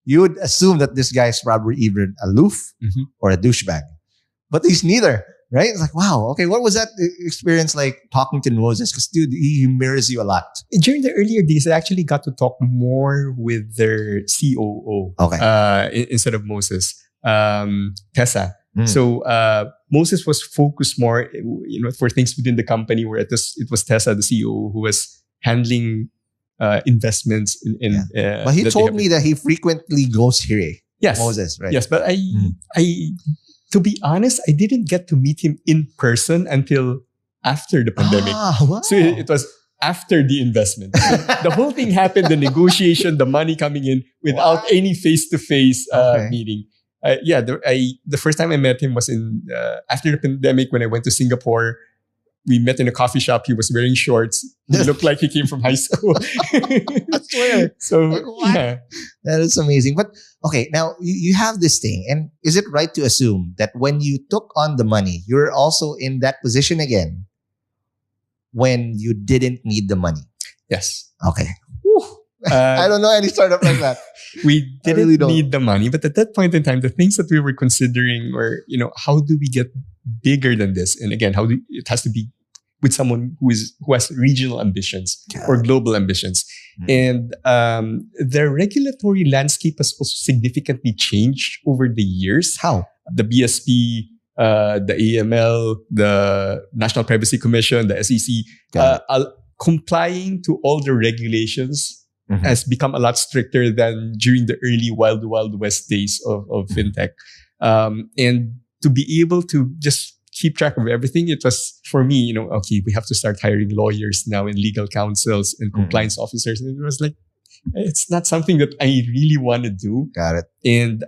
you would assume that this guy is probably either aloof or a douchebag. But he's neither, right? It's like, wow, okay, what was that experience like talking to Moses? Because, dude, he mirrors you a lot. During the earlier days, I actually got to talk more with their COO instead of Moses, Tessa. So Moses was focused more, for things within the company, where it was Tessa, the CEO, who was handling investments but he told me that he frequently goes here. Yes, Moses, right? Yes, but I to be honest, I didn't get to meet him in person until after the pandemic. Wow. So it was after the investment. So the whole thing happened, the negotiation, the money coming in without any face-to-face meeting. The first time I met him was in after the pandemic, when I went to Singapore. We met in a coffee shop. He was wearing shorts. He looked like he came from high school. I swear. So, that is amazing. But okay, now you have this thing. And is it right to assume that when you took on the money, you're also in that position again when you didn't need the money? Yes. Okay. I don't know any startup like that. We didn't need the money. But at that point in time, the things that we were considering were, how do we get bigger than this? And again, it has to be with someone who has regional ambitions or global ambitions. And the regulatory landscape has also significantly changed over the years. How? The BSP, the AML, the National Privacy Commission, the SEC, complying to all the regulations has become a lot stricter than during the early Wild Wild West days of fintech. And to be able to just keep track of everything, it was, for me, okay, we have to start hiring lawyers now and legal counsels and compliance officers. And it was like, it's not something that I really want to do. Got it. And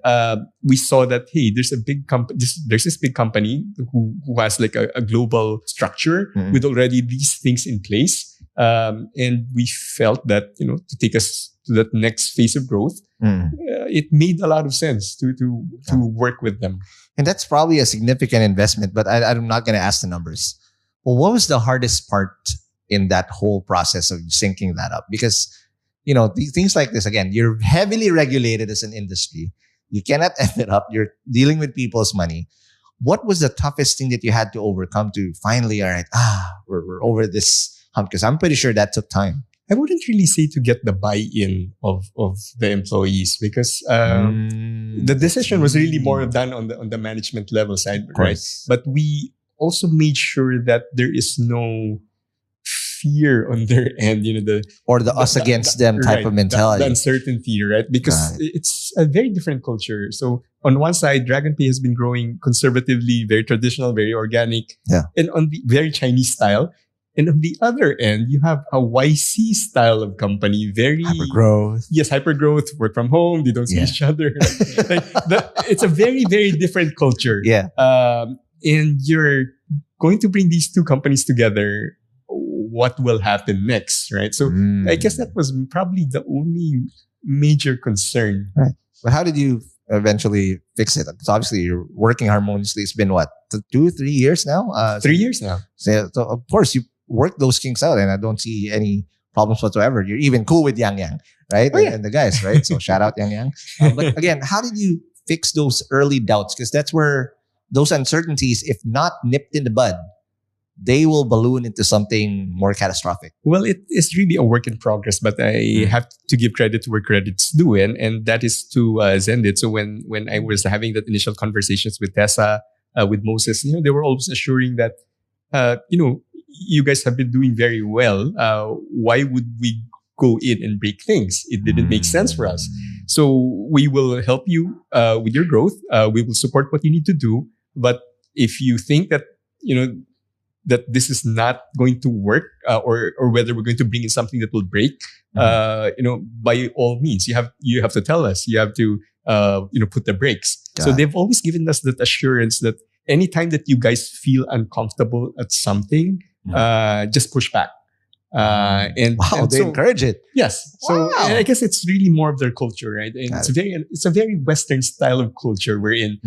we saw that, hey, there's a big company, there's this big company who has like a global structure with already these things in place. And we felt that, to take us to that next phase of growth, it made a lot of sense to work with them. And that's probably a significant investment, but I'm not going to ask the numbers. Well, what was the hardest part in that whole process of syncing that up? Because, things like this, again, you're heavily regulated as an industry. You cannot end it up. You're dealing with people's money. What was the toughest thing that you had to overcome to finally, all right, we're over this hump? Because I'm pretty sure that took time. I wouldn't really say to get the buy-in of the employees, because the decision was really more done on the management level side, right? But we also made sure that there is no fear on their end, the us against them type of mentality, the uncertainty, right? Because it's a very different culture. So on one side, Dragonpay has been growing conservatively, very traditional, very organic, and on the very Chinese style. And on the other end, you have a YC style of company, very hyper-growth. Yes, hyper-growth, work from home, they don't see each other. It's a very, very different culture. Yeah. And you're going to bring these two companies together. What will happen next, right? So I guess that was probably the only major concern. Right. But how did you eventually fix it? Because obviously you're working harmoniously. It's been what, 2-3 years now? 3 years now. So of course you work those kinks out, and I don't see any problems whatsoever. You're even cool with Yang, right? And the guys, right? So shout out Yang. But again, how did you fix those early doubts? Because that's where those uncertainties, if not nipped in the bud, they will balloon into something more catastrophic. Well, it is really a work in progress, but I have to give credit where credit's due, and that is to Zendit. So when I was having that initial conversations with Tessa, with Moses, they were always assuring that, you guys have been doing very well. Why would we go in and break things? It didn't make sense for us. So we will help you with your growth. We will support what you need to do. But if you think that, that this is not going to work, or whether we're going to bring in something that will break, by all means, you have to tell us. You have to, put the brakes. So they've always given us that assurance that anytime that you guys feel uncomfortable at something, just push back. And they encourage it. Yes. So I guess it's really more of their culture, right? And it's a very Western style of culture wherein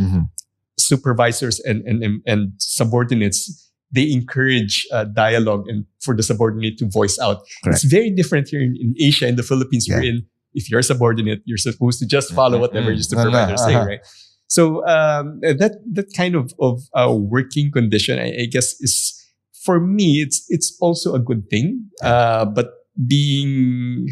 supervisors and subordinates, they encourage dialogue and for the subordinate to voice out. Correct. It's very different here in Asia, in the Philippines, wherein if you're a subordinate, you're supposed to just follow whatever your supervisor say, right? So that kind of working condition, I guess, is, for me, it's also a good thing. But being,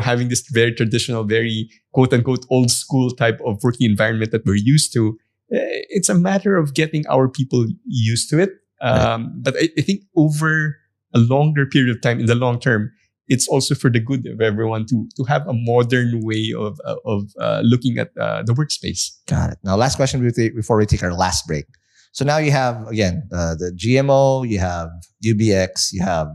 having this very traditional, very quote unquote old school type of working environment that we're used to, it's a matter of getting our people used to it. But I think over a longer period of time, in the long term, it's also for the good of everyone to have a modern way of looking at the workspace. Got it. Now, last question before we take our last break. So now you have, again, the GMO, you have UBX, you have,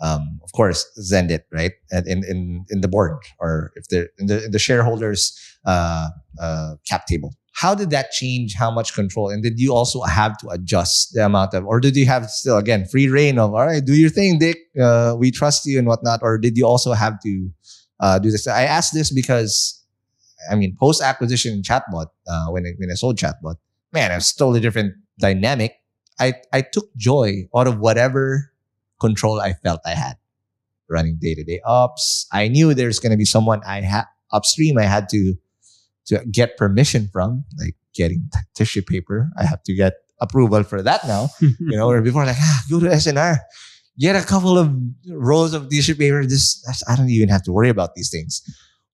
of course, Zendit, right? And in the board, or if they're in the shareholders cap table. How did that change how much control? And did you also have to adjust the amount of, or did you have still, again, free reign of, all right, do your thing, Dick. We trust you and whatnot. Or did you also have to do this? I asked this because, post-acquisition in Chatbot, when I sold Chatbot, man, it was totally different dynamic. I took joy out of whatever control I felt I had. Running day-to-day ops. I knew there's going to be someone upstream I had to get permission from, like getting tissue paper. I have to get approval for that now. Where before, like, go to SNR, get a couple of rolls of tissue paper. I don't even have to worry about these things.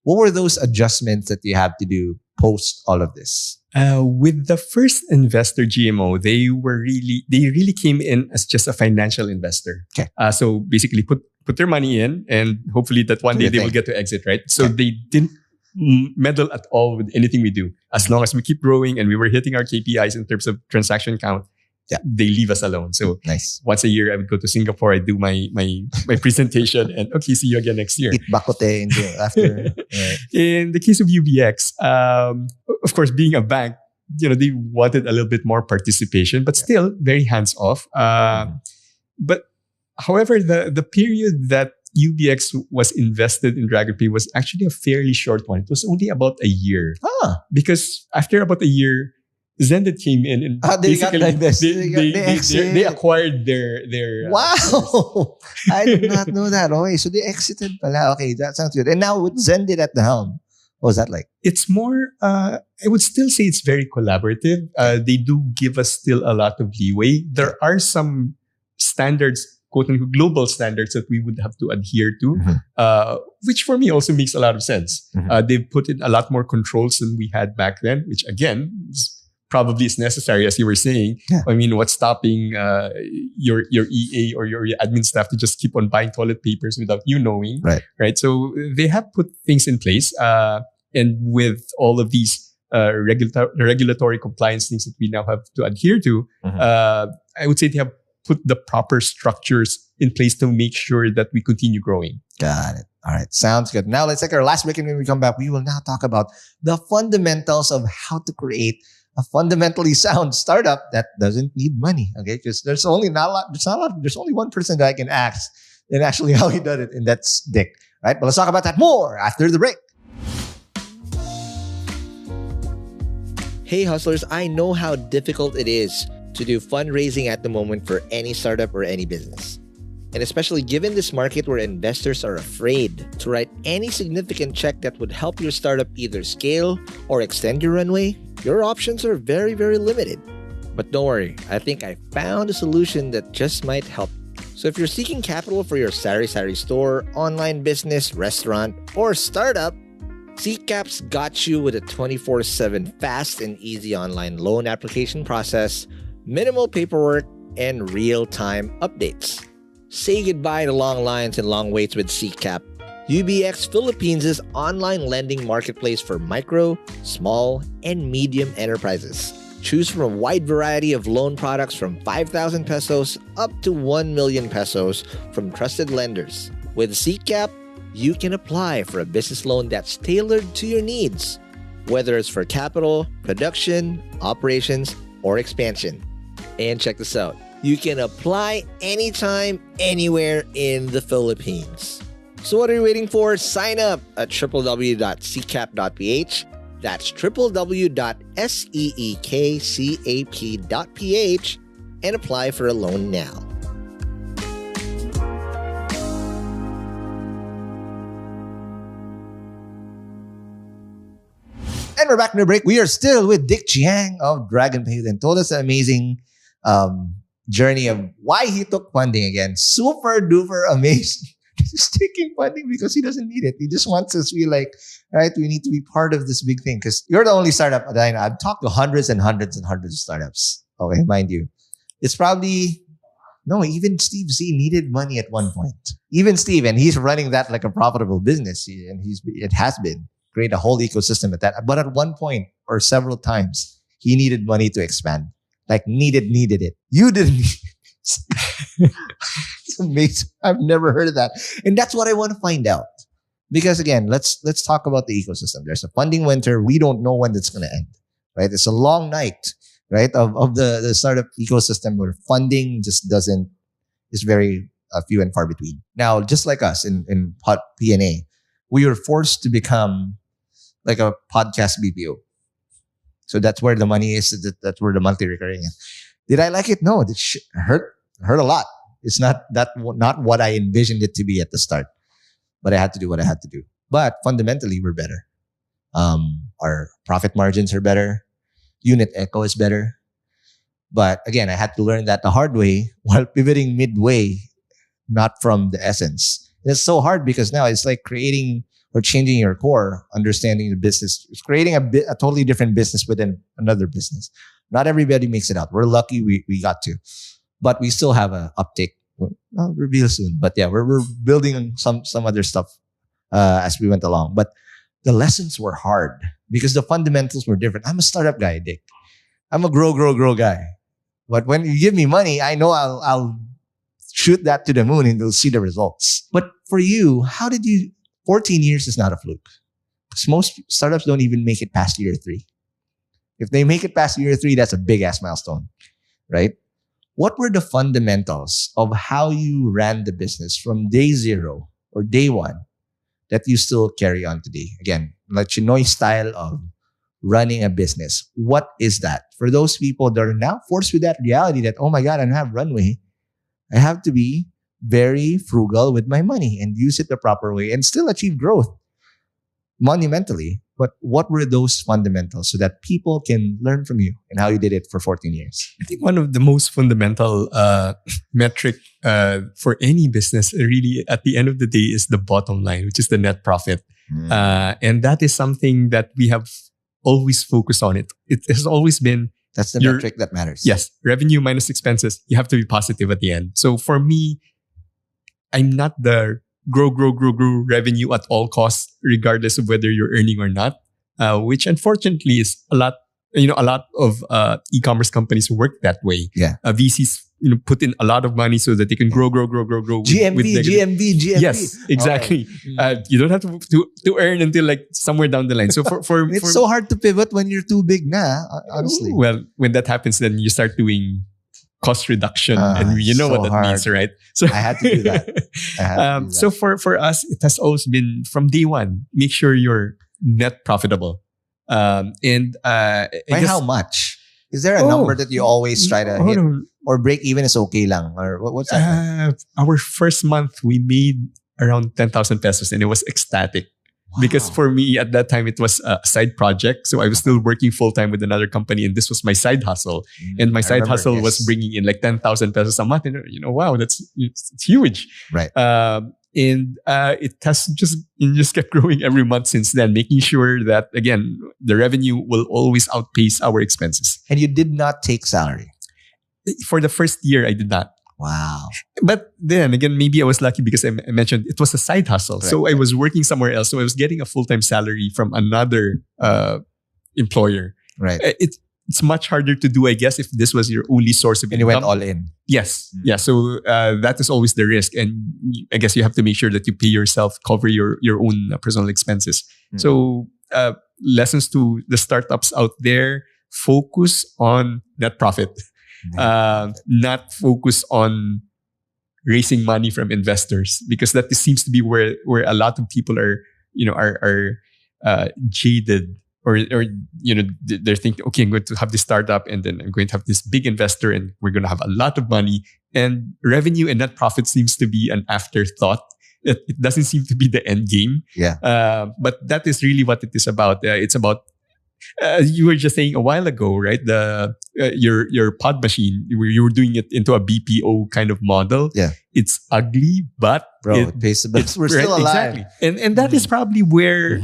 What were those adjustments that you have to do post all of this? With the first investor, GMO, they really came in as just a financial investor. Okay. So basically put their money in, and hopefully that one day they will get to exit, right? So they didn't meddle at all with anything we do. As long as we keep growing and we were hitting our KPIs in terms of transaction count, they leave us alone. So nice. Once a year, I would go to Singapore, I do my presentation, and okay, see you again next year. Eat bakote after. In the case of UBX, of course, being a bank, they wanted a little bit more participation, but still very hands off. But however, the period that UBX was invested in Dragonpay was actually a fairly short one. It was only about a year. Because after about a year, Zendit came in and they got divested. They acquired their wow. I did not know that. Okay, so they exited pala. Okay, that sounds good. And now with Zendit at the helm, what was that like? It's more, I would still say it's very collaborative. They do give us still a lot of leeway. There are some standards quote-unquote global standards that we would have to adhere to, which for me also makes a lot of sense. They've put in a lot more controls than we had back then, which again probably is necessary, as you were saying. Yeah. I mean, what's stopping your EA or your admin staff to just keep on buying toilet papers without you knowing? Right. So they have put things in place, and with all of these regulatory compliance things that we now have to adhere to, I would say they have put the proper structures in place to make sure that we continue growing. Got it. All right. Sounds good. Now let's take our last break, and when we come back, we will now talk about the fundamentals of how to create a fundamentally sound startup that doesn't need money. Okay. Because there's only there's only one person that I can ask and actually how he did it, and that's Dick. Right. But let's talk about that more after the break. Hey hustlers, I know how difficult it is to do fundraising at the moment for any startup or any business. And especially given this market where investors are afraid to write any significant check that would help your startup either scale or extend your runway, your options are very, very limited. But don't worry, I think I found a solution that just might help. So if you're seeking capital for your sari-sari store, online business, restaurant, or startup, CCAP's got you with a 24/7 fast and easy online loan application process, minimal paperwork, and real-time updates. Say goodbye to long lines and long waits with CCAP. UBX Philippines' online lending marketplace for micro, small, and medium enterprises. Choose from a wide variety of loan products from 5,000 pesos up to 1 million pesos from trusted lenders. With CCAP, you can apply for a business loan that's tailored to your needs, whether it's for capital, production, operations, or expansion. And check this out. You can apply anytime, anywhere in the Philippines. So what are you waiting for? Sign up at www.ccap.ph. That's www.seekcap.ph and apply for a loan now. And we're back in the break. We are still with Dick Chiang of Dragonpay, and told us an amazing journey of why he took funding again. Super duper amazing. He's taking funding because he doesn't need it. He just wants us to be like, all right, we need to be part of this big thing. Because you're the only startup that I know. I've talked to hundreds and hundreds and hundreds of startups. Okay, mind you. It's probably, no, even Steve Z needed money at one point. Even Steve, and he's running that like a profitable business. And it has been. Create a whole ecosystem at that. But at one point or several times, he needed money to expand. Like needed it. You didn't need it. It's amazing. I've never heard of that. And that's what I want to find out. Because again, let's talk about the ecosystem. There's a funding winter. We don't know when it's going to end. Right? It's a long night, right? Of the startup ecosystem where funding just is very few and far between. Now, just like us in P&A, we were forced to become like a podcast BPO. So that's where the money is. That's where the monthly recurring is. Did I like it? No, it hurt a lot. It's not what I envisioned it to be at the start. But I had to do what I had to do. But fundamentally, we're better. Our profit margins are better. Unit echo is better. But again, I had to learn that the hard way while pivoting midway, not from the essence. And it's so hard because now it's like creating or changing your core, understanding the business. It's creating a totally different business within another business. Not everybody makes it out. We're lucky we got to. But we still have an uptick. I'll reveal soon. But yeah, we're building on some other stuff as we went along. But the lessons were hard because the fundamentals were different. I'm a startup guy, Dick. I'm a grow guy. But when you give me money, I know I'll shoot that to the moon and you'll see the results. But for you, 14 years is not a fluke. Because most startups don't even make it past year 3. If they make it past year 3, that's a big ass milestone, right? What were the fundamentals of how you ran the business from day 0 or day 1 that you still carry on today? Again, like Chinoy style of running a business. What is that? For those people that are now forced with that reality that, oh my God, I don't have runway. I have to be very frugal with my money and use it the proper way and still achieve growth monumentally. but what were those fundamentals so that people can learn from you and how you did it for 14 years? I think one of the most fundamental metric for any business, really, at the end of the day, is the bottom line, which is the net profit. And that is something that we have always focused on. It has always been, that's the metric that matters. Yes, revenue minus expenses. You have to be positive at the end. So for me, I'm not the grow revenue at all costs, regardless of whether you're earning or not. Which unfortunately is a lot of e-commerce companies work that way. Yeah. VCs put in a lot of money so that they can grow. GMV. Yes, exactly. Okay. You don't have to earn until like somewhere down the line. So it's so hard to pivot when you're too big na, honestly. Well, when that happens, then you start doing cost reduction, and you know so what that hard. means, right? So I had to do that. So for us, it has always been from day one, make sure you're net profitable. By how much? Is there a number that you always try to hit? No. Or break even is okay lang? Or what's that? Our first month, we made around 10,000 pesos, and it was ecstatic. Wow. Because for me, at that time, it was a side project. So I was still working full-time with another company, and this was my side hustle. And my side hustle was bringing in like 10,000 pesos a month. And wow, it's huge. Right. And it has just kept growing every month since then, making sure that, again, the revenue will always outpace our expenses. And you did not take salary? For the first year, I did not. Wow. But then again, maybe I was lucky because I mentioned it was a side hustle. Correct. So I was working somewhere else. So I was getting a full-time salary from another employer. Right. It's much harder to do, I guess, if this was your only source of income. And you went all in. Yes. Mm-hmm. Yeah. So that is always the risk. And I guess you have to make sure that you pay yourself, cover your own personal expenses. Mm-hmm. So lessons to the startups out there, focus on net profit. Not focus on raising money from investors, because that seems to be where a lot of people are jaded, or they're thinking, okay, I'm going to have this startup and then I'm going to have this big investor and we're going to have a lot of money, and revenue and net profit seems to be an afterthought. It doesn't seem to be the end game. Yeah. But that is really what it is about. It's about, you were just saying a while ago, right? Your pod machine, you were doing it into a BPO kind of model. Yeah. It's ugly, but it pays the best. We're still alive. Exactly. And that is probably where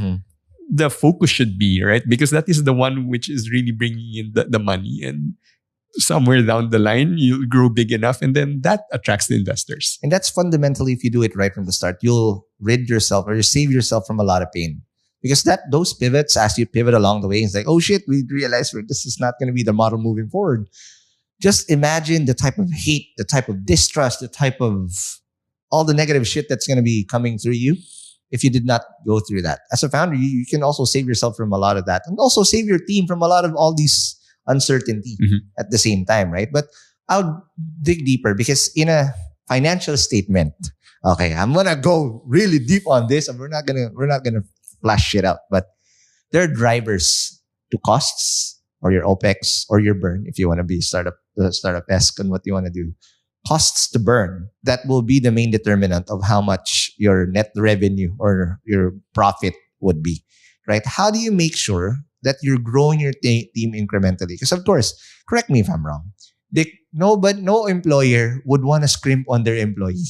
the focus should be, right? Because that is the one which is really bringing in the money. And somewhere down the line, you'll grow big enough, and then that attracts the investors. And that's fundamentally, if you do it right from the start, you'll rid yourself, or you save yourself from a lot of pain. Because those pivots, as you pivot along the way, it's like, oh shit, we realized this is not going to be the model moving forward. Just imagine the type of hate, the type of distrust, the type of all the negative shit that's going to be coming through you if you did not go through that. As a founder, you can also save yourself from a lot of that, and also save your team from a lot of all these uncertainty at the same time, right? But I'll dig deeper, because in a financial statement, okay, I'm gonna go really deep on this, and we're not gonna flash shit out, but there are drivers to costs, or your OPEX, or your burn, if you want to be startup-esque on what you want to do. Costs to burn, that will be the main determinant of how much your net revenue or your profit would be, right? How do you make sure that you're growing your team incrementally? Because of course, correct me if I'm wrong, no employer would want to scrimp on their employee.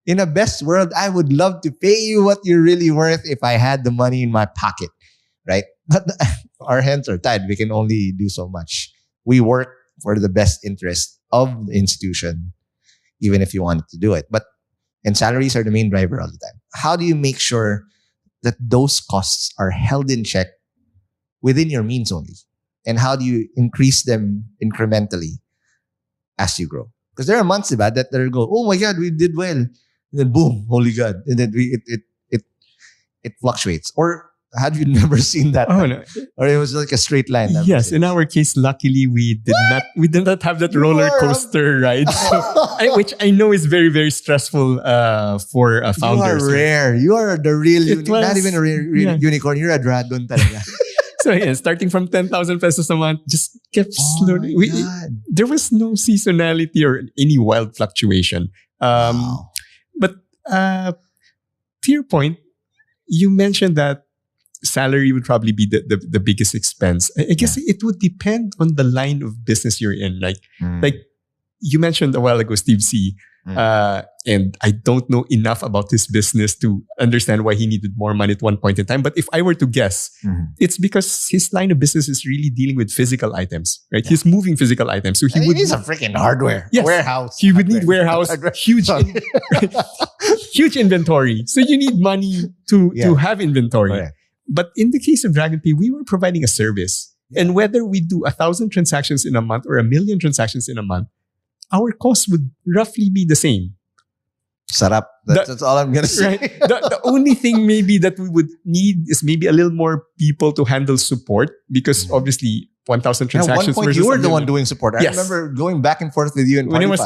In a best world, I would love to pay you what you're really worth if I had the money in my pocket, right? But our hands are tied. We can only do so much. We work for the best interest of the institution, even if you wanted to do it. And salaries are the main driver all the time. How do you make sure that those costs are held in check within your means only? And how do you increase them incrementally as you grow? Because there are months that they'll go, oh my God, we did well. And then boom, holy God. And then it fluctuates. Or have you never seen that? Oh, no. Or it was like a straight line? Yes. In our case, luckily, we did not have that roller coaster ride. Which I know is very, very stressful for a founder. You are rare. You are the real unicorn. Not even a real unicorn. You're a dragon talaga. So yeah, starting from 10,000 pesos a month, just kept slowly. There was no seasonality or any wild fluctuation. But to your point, you mentioned that salary would probably be the biggest expense. I guess it would depend on the line of business you're in. Like you mentioned a while ago, Steve C. And I don't know enough about his business to understand why he needed more money at one point in time. But if I were to guess, it's because his line of business is really dealing with physical items, right? He's moving physical items. So he would need some freaking hardware. Yes. Warehouse. He would need warehouse, huge inventory. So you need money to have inventory. Correct. But in the case of Dragonpay, we were providing a service. And whether we do 1,000 transactions in a month or 1,000,000 transactions in a month, our costs would roughly be the same. Sarap. That's all I'm going to say. Right. The only thing maybe that we would need is maybe a little more people to handle support, because obviously 1,000 transactions. At one point, you were the one doing support. I remember going back and forth with you and when I was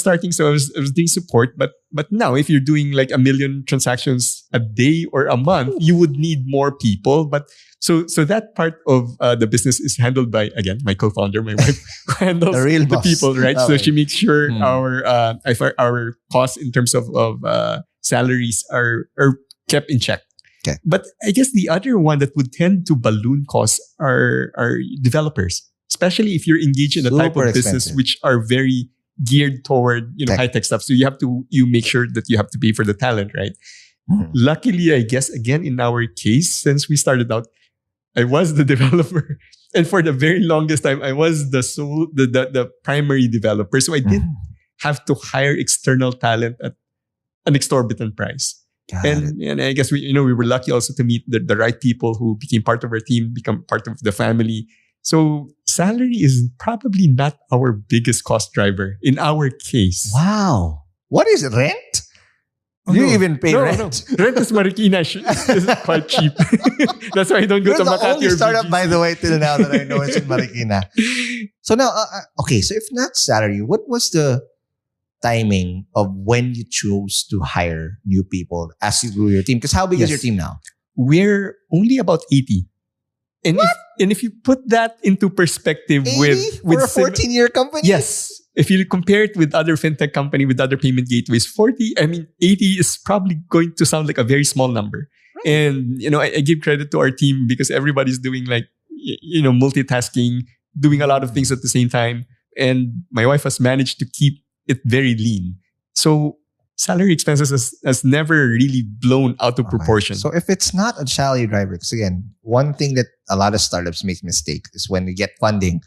starting, so I was doing support. But now, if you're doing like 1,000,000 transactions a day or a month, you would need more people. But so that part of the business is handled by, again, my co-founder, my wife, who handles the people, right? So she makes sure our costs in terms of salaries are kept in check. Okay. But I guess the other one that would tend to balloon costs are developers, especially if you're engaged in a type of business which are very geared toward high tech stuff. So you make sure that you have to pay for the talent, right? Luckily, I guess again in our case, since we started out, I was the developer, and for the very longest time, I was the primary developer. So I didn't have to hire external talent at an exorbitant price. And I guess we were lucky also to meet the right people who became part of our team, become part of the family. So salary is probably not our biggest cost driver in our case. Wow. What is it? Rent? You even pay rent? No. Rent is Marikina. It's quite cheap. That's why I don't go to Makati. That's the only startup, by the way, till now that I know is in Marikina. So now, okay, so if not salary, what was the timing of when you chose to hire new people as you grew your team? Because how big is your team now? We're only about 80. And if you put that into perspective 80 with for a 14-year company? Yes. If you compare it with other fintech company, with other payment gateways, 80 is probably going to sound like a very small number. Right. And, I give credit to our team because everybody's doing multitasking, doing a lot of things at the same time. And my wife has managed to keep it very lean. So salary expenses has never really blown out of proportion. So if it's not a salary driver, because again, one thing that a lot of startups make mistake is when we get funding,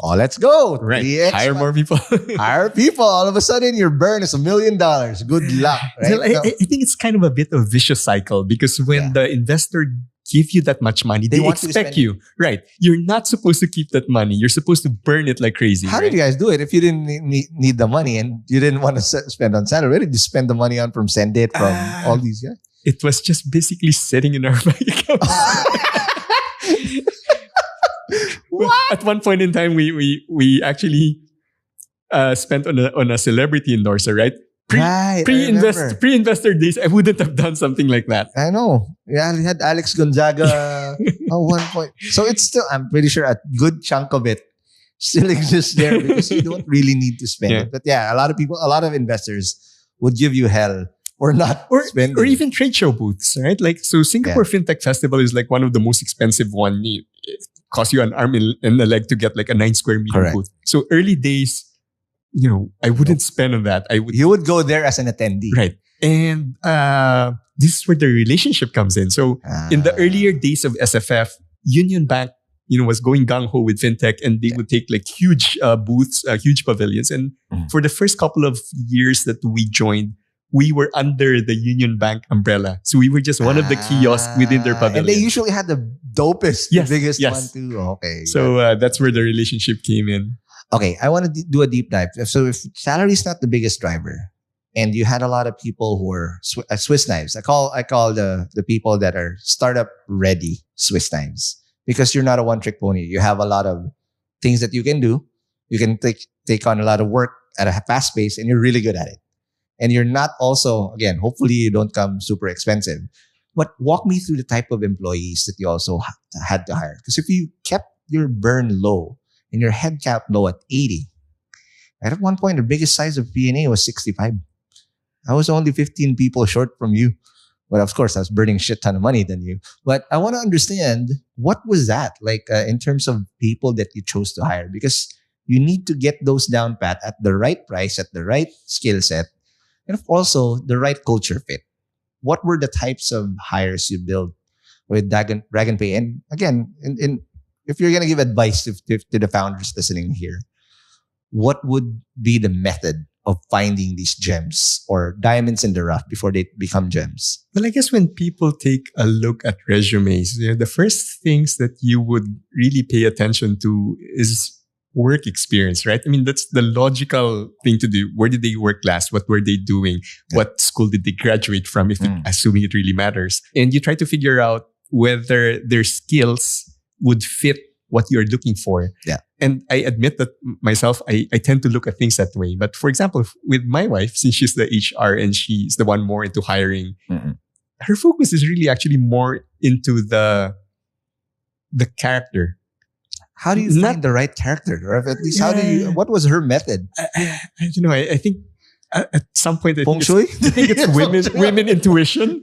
let's go. Right. Hire more people. Hire people. All of a sudden, your burn is $1 million. Good luck. Right? So I think it's kind of a bit of a vicious cycle, because when the investor give you that much money, they expect you. Right. You're not supposed to keep that money. You're supposed to burn it like crazy. How did you guys do it if you didn't need the money and you didn't want to spend on salary? Where did you spend the money on from Send It, from all these guys? It was just basically sitting in our bank account. What? At one point in time, we actually spent on a celebrity endorser, right? Pre-investor days, I wouldn't have done something like that. I know. Yeah, we had Alex Gonzaga at one point. So it's still, I'm pretty sure a good chunk of it still exists there because you don't really need to spend it. But yeah, a lot of investors would give you hell for not spending. Or even trade show booths, right? Like, so Singapore Fintech Festival is like one of the most expensive one. It costs you an arm and a leg to get like a 9 square meter booth. So early days, I wouldn't spend on that. You would go there as an attendee. Right. And this is where the relationship comes in. So in the earlier days of SFF, Union Bank, was going gung-ho with fintech, and they would take like huge booths, huge pavilions. And for the first couple of years that we joined, we were under the Union Bank umbrella. So we were just one of the kiosks within their pavilion. And they usually had the dopest, the biggest one too. Okay. So that's where the relationship came in. Okay, I want to do a deep dive. So if salary is not the biggest driver, and you had a lot of people who are Swiss knives, I call the people that are startup ready Swiss knives, because you're not a one-trick pony. You have a lot of things that you can do. You can take on a lot of work at a fast pace, and you're really good at it. And you're not also, again, hopefully you don't come super expensive. But walk me through the type of employees that you also had to hire. Because if you kept your burn low and your headcount low at 80, at one point, the biggest size of P&A was 65. I was only 15 people short from you. But of course, I was burning shit ton of money than you. But I want to understand, what was that like in terms of people that you chose to hire? Because you need to get those down pat at the right price, at the right skill set, and also the right culture fit. What were the types of hires you built with Dragonpay? And again, if you're going to give advice to the founders listening here, what would be the method of finding these gems or diamonds in the rough before they become gems? Well, I guess when people take a look at resumes, the first things that you would really pay attention to is work experience, right? I mean, that's the logical thing to do. Where did they work last? What were they doing? Yeah. What school did they graduate from? Assuming it really matters. And you try to figure out whether their skills would fit what you're looking for. Yeah. And I admit that myself, I tend to look at things that way. But for example, with my wife, since she's the HR and she's the one more into hiring, her focus is really actually more into the character. How do you find the right character? Or at least what was her method? I don't know. I think at some point, I Feng Shui? think it's women intuition.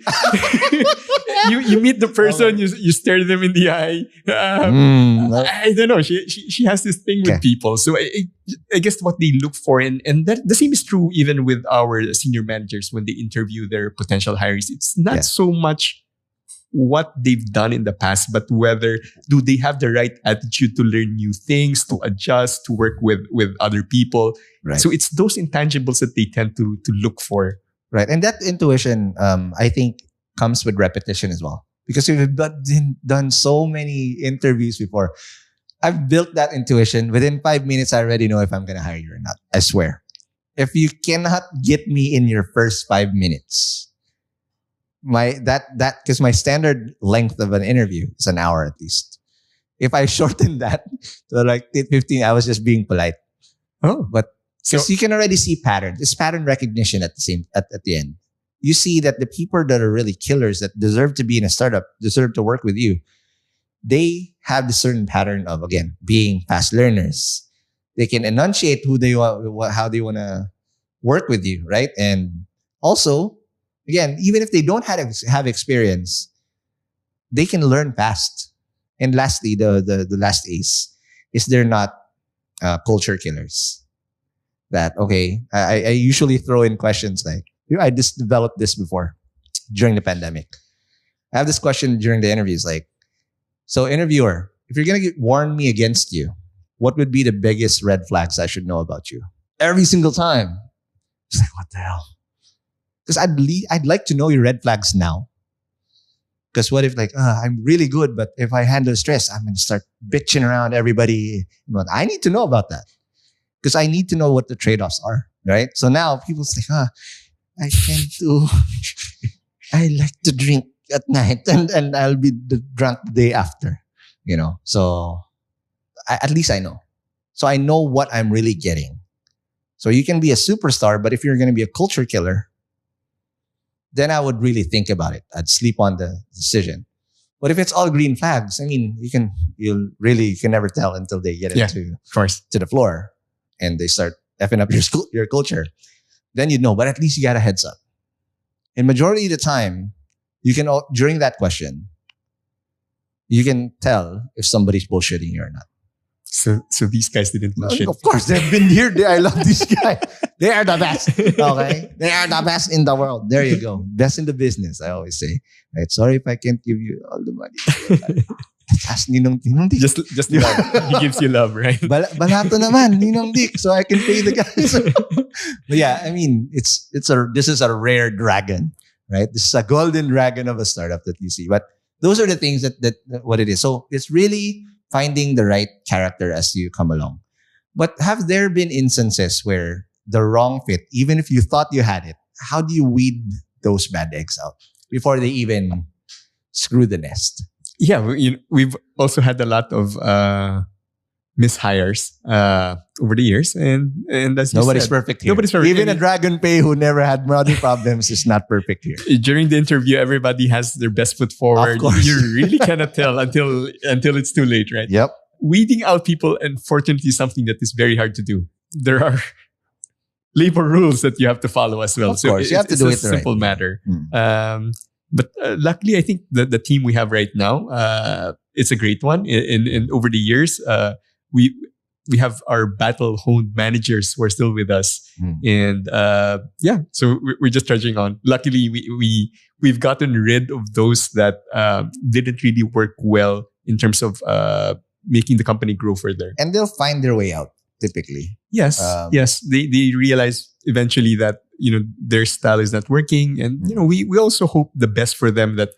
you meet the person, you stare them in the eye. I don't know. She has this thing with people. So I guess what they look for, and that the same is true even with our senior managers when they interview their potential hires. It's not so much what they've done in the past, but whether do they have the right attitude to learn new things, to adjust, to work with other people. Right. So it's those intangibles that they tend to look for. Right. And that intuition, I think, comes with repetition as well. Because we've done so many interviews before. I've built that intuition. Within 5 minutes, I already know if I'm going to hire you or not. I swear. If you cannot get me in your first 5 minutes, because my standard length of an interview is an hour at least. If I shorten that to like 15, I was just being polite. Oh, but because you can already see patterns. It's pattern recognition at the end. You see that the people that are really killers that deserve to be in a startup, deserve to work with you, they have this certain pattern of, again, being fast learners. They can enunciate who they want, how they want to work with you, right? And also, again, even if they don't have experience, they can learn fast. And lastly, the last ace is they're not culture killers. That, okay, I usually throw in questions like, I just developed this before during the pandemic. I have this question during the interviews like, so interviewer, if you're going to warn me against you, what would be the biggest red flags I should know about you? Every single time. It's like, what the hell? Because I'd like to know your red flags now. Because what if I'm really good, but if I handle stress, I'm going to start bitching around everybody. I need to know about that. Because I need to know what the trade-offs are, right? So now people say, I like to drink at night and I'll be drunk the day after, So at least I know. So I know what I'm really getting. So you can be a superstar, but if you're going to be a culture killer, then I would really think about it. I'd sleep on the decision. But if it's all green flags, I mean, you can never tell until they get into to the floor and they start effing up your culture. Then you'd know, but at least you got a heads up. And majority of the time, you can, during that question, you can tell if somebody's bullshitting you or not. So these guys didn't bullshit. Of course, they've been here. I love these guys. They are the best. Okay? They are the best in the world. There you go. Best in the business, I always say. Right? Sorry if I can't give you all the money. Ask Ninong Dick. Just love. He gives you love, right? Balato naman, Ninong Dick, so I can pay the guys. But yeah, I mean, this is a rare dragon, right? This is a golden dragon of a startup that you see. But those are the things that what it is. So it's really finding the right character as you come along. But have there been instances where the wrong fit, even if you thought you had it, how do you weed those bad eggs out before they even screw the nest? Yeah, we've also had a lot of mishires over the years, and as nobody's said, perfect here. Nobody's perfect. Even a Dragonpay who never had money problems is not perfect here. During the interview, everybody has their best foot forward. Of course. You really cannot tell until it's too late, right? Yep. Weeding out people, unfortunately, is something that is very hard to do. There are labor rules that you have to follow as well. Of course, you have to do it It's a simple matter. But luckily, I think the team we have right now, it's a great one. In over the years, we we have our battle honed managers who are still with us, and so we're just trudging on. Luckily, we've gotten rid of those that didn't really work well in terms of making the company grow further. And they'll find their way out typically. Yes, yes, they realize eventually that their style is not working, and we also hope the best for them, that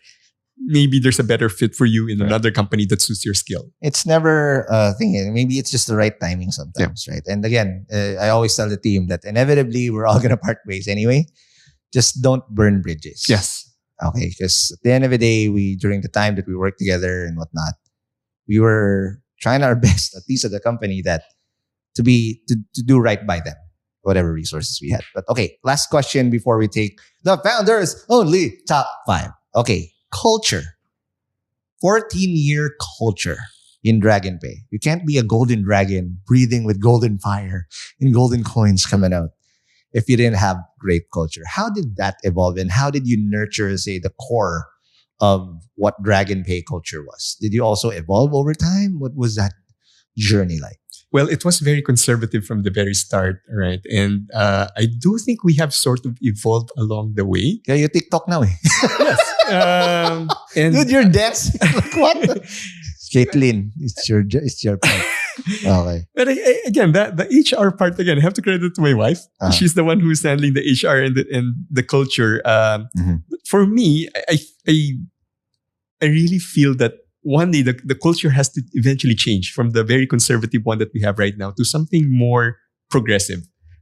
maybe there's a better fit for you in another company that suits your skill. It's never a thing. Maybe it's just the right timing sometimes, right? And again, I always tell the team that inevitably we're all gonna part ways anyway. Just don't burn bridges. Yes. Okay, because at the end of the day, during the time that we worked together and whatnot, we were trying our best, at least at the company, that to do right by them, whatever resources we had. But okay, last question before we take the founders only top 5. Okay, culture. 14-year culture in Dragonpay. You can't be a golden dragon breathing with golden fire and golden coins coming out if you didn't have great culture. How did that evolve, and how did you nurture, say, the core of what Dragonpay culture was? Did you also evolve over time? What was that journey like? Well, it was very conservative from the very start, right? And I do think we have sort of evolved along the way. Yeah, you TikTok now, eh? Yes. And dude, you're dense. Like, what? Caitlin, it's your part. Okay. But again, the HR part, again, I have to credit to my wife. She's the one who's handling the HR and the culture. But for me, I really feel that one day the culture has to eventually change from the very conservative one that we have right now to something more progressive.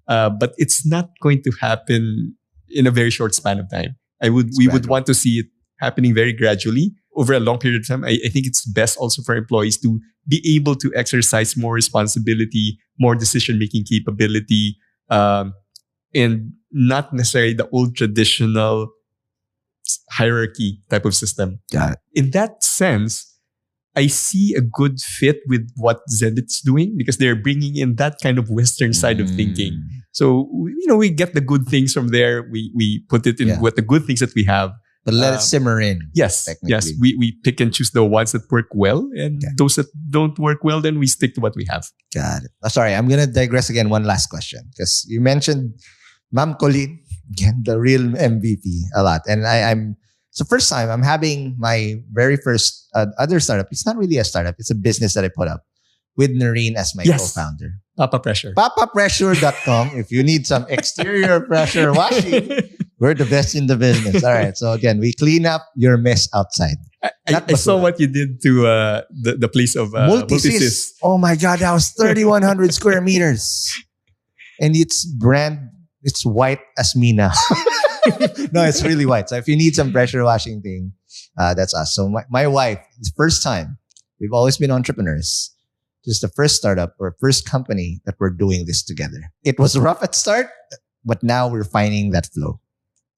But it's not going to happen in a very short span of time. We would want to see it happening very gradually over a long period of time. I think it's best also for employees to be able to exercise more responsibility, more decision-making capability, and not necessarily the old traditional hierarchy type of system. Got it. In that sense, I see a good fit with what Zenith's doing, because they're bringing in that kind of Western side of thinking. So, we get the good things from there. We put it in with the good things that we have. But let it simmer in. Yes. Yes. We pick and choose the ones that work well, and those that don't work well, then we stick to what we have. Got it. Sorry, I'm going to digress again. One last question. Because you mentioned Ma'am Colleen, again, the real MVP a lot. And so first time I'm having my very first other startup. It's not really a startup. It's a business that I put up with Noreen as my co-founder. Papa Pressure. PapaPressure.com. If you need some exterior pressure washing, we're the best in the business. All right. So again, we clean up your mess outside. I saw what you did to the place of Multisys. Oh my God, that was 3,100 square meters. And it's white as me now. No, it's really white. So if you need some pressure washing thing, that's us. So my wife, it's the first time, we've always been entrepreneurs. This is the first startup or first company that we're doing this together. It was rough at start, but now we're finding that flow.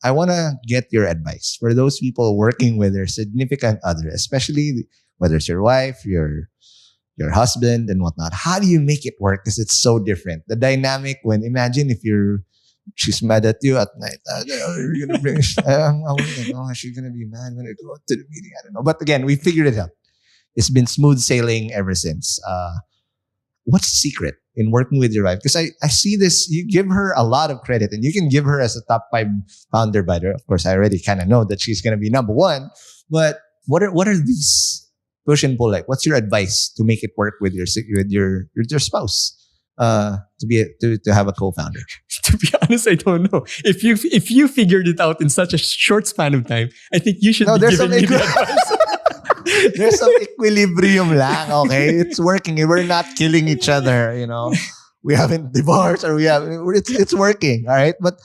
I want to get your advice for those people working with their significant other, especially whether it's your wife, your husband and whatnot. How do you make it work? Because it's so different. The dynamic imagine if she's mad at you at night. You're gonna bring she's gonna be mad when I go to the meeting. I don't know. But again, we figured it out. It's been smooth sailing ever since. What's the secret in working with your wife? Because I see this, you give her a lot of credit, and you can give her as a top 5 founder by the way. Of course, I already kind of know that she's going to be number 1. But what are these push and pull like? What's your advice to make it work with your spouse? To have a co-founder? To be honest, I don't know. If you figured it out in such a short span of time, I think you should be giving me the advice. There's some equilibrium lang, okay? It's working. We're not killing each other, We haven't divorced it's working, all right? But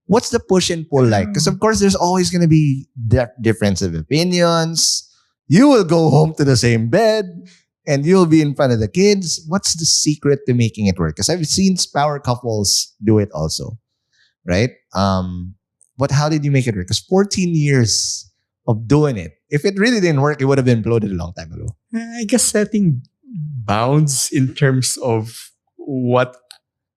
what's the push and pull like? Because of course, there's always going to be difference of opinions. You will go home to the same bed and you'll be in front of the kids. What's the secret to making it work? Because I've seen power couples do it also, right? But how did you make it work? Because 14 years of doing it. If it really didn't work, it would have been imploded a long time ago. I guess setting bounds in terms of what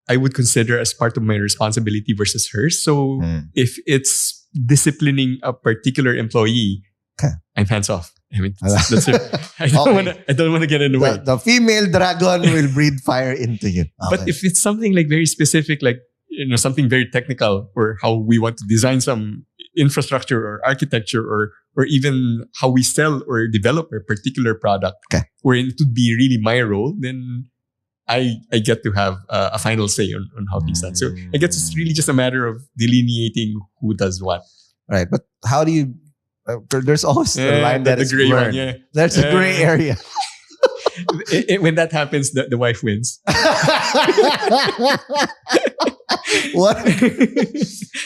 I would consider as part of my responsibility versus hers. So if it's disciplining a particular employee, Okay. I'm hands off. I mean, that's it. I don't want to get in the way. The female dragon will breathe fire into you. Okay. But if it's something like very specific, like something very technical, or how we want to design some infrastructure or architecture, or even how we sell or develop a particular product, where it would be really my role, then I get to have a final say on how things done. So I guess it's really just a matter of delineating who does what. Right, but how do you? There's always the line that is gray blurred. one. There's a gray area. When that happens, the wife wins. What?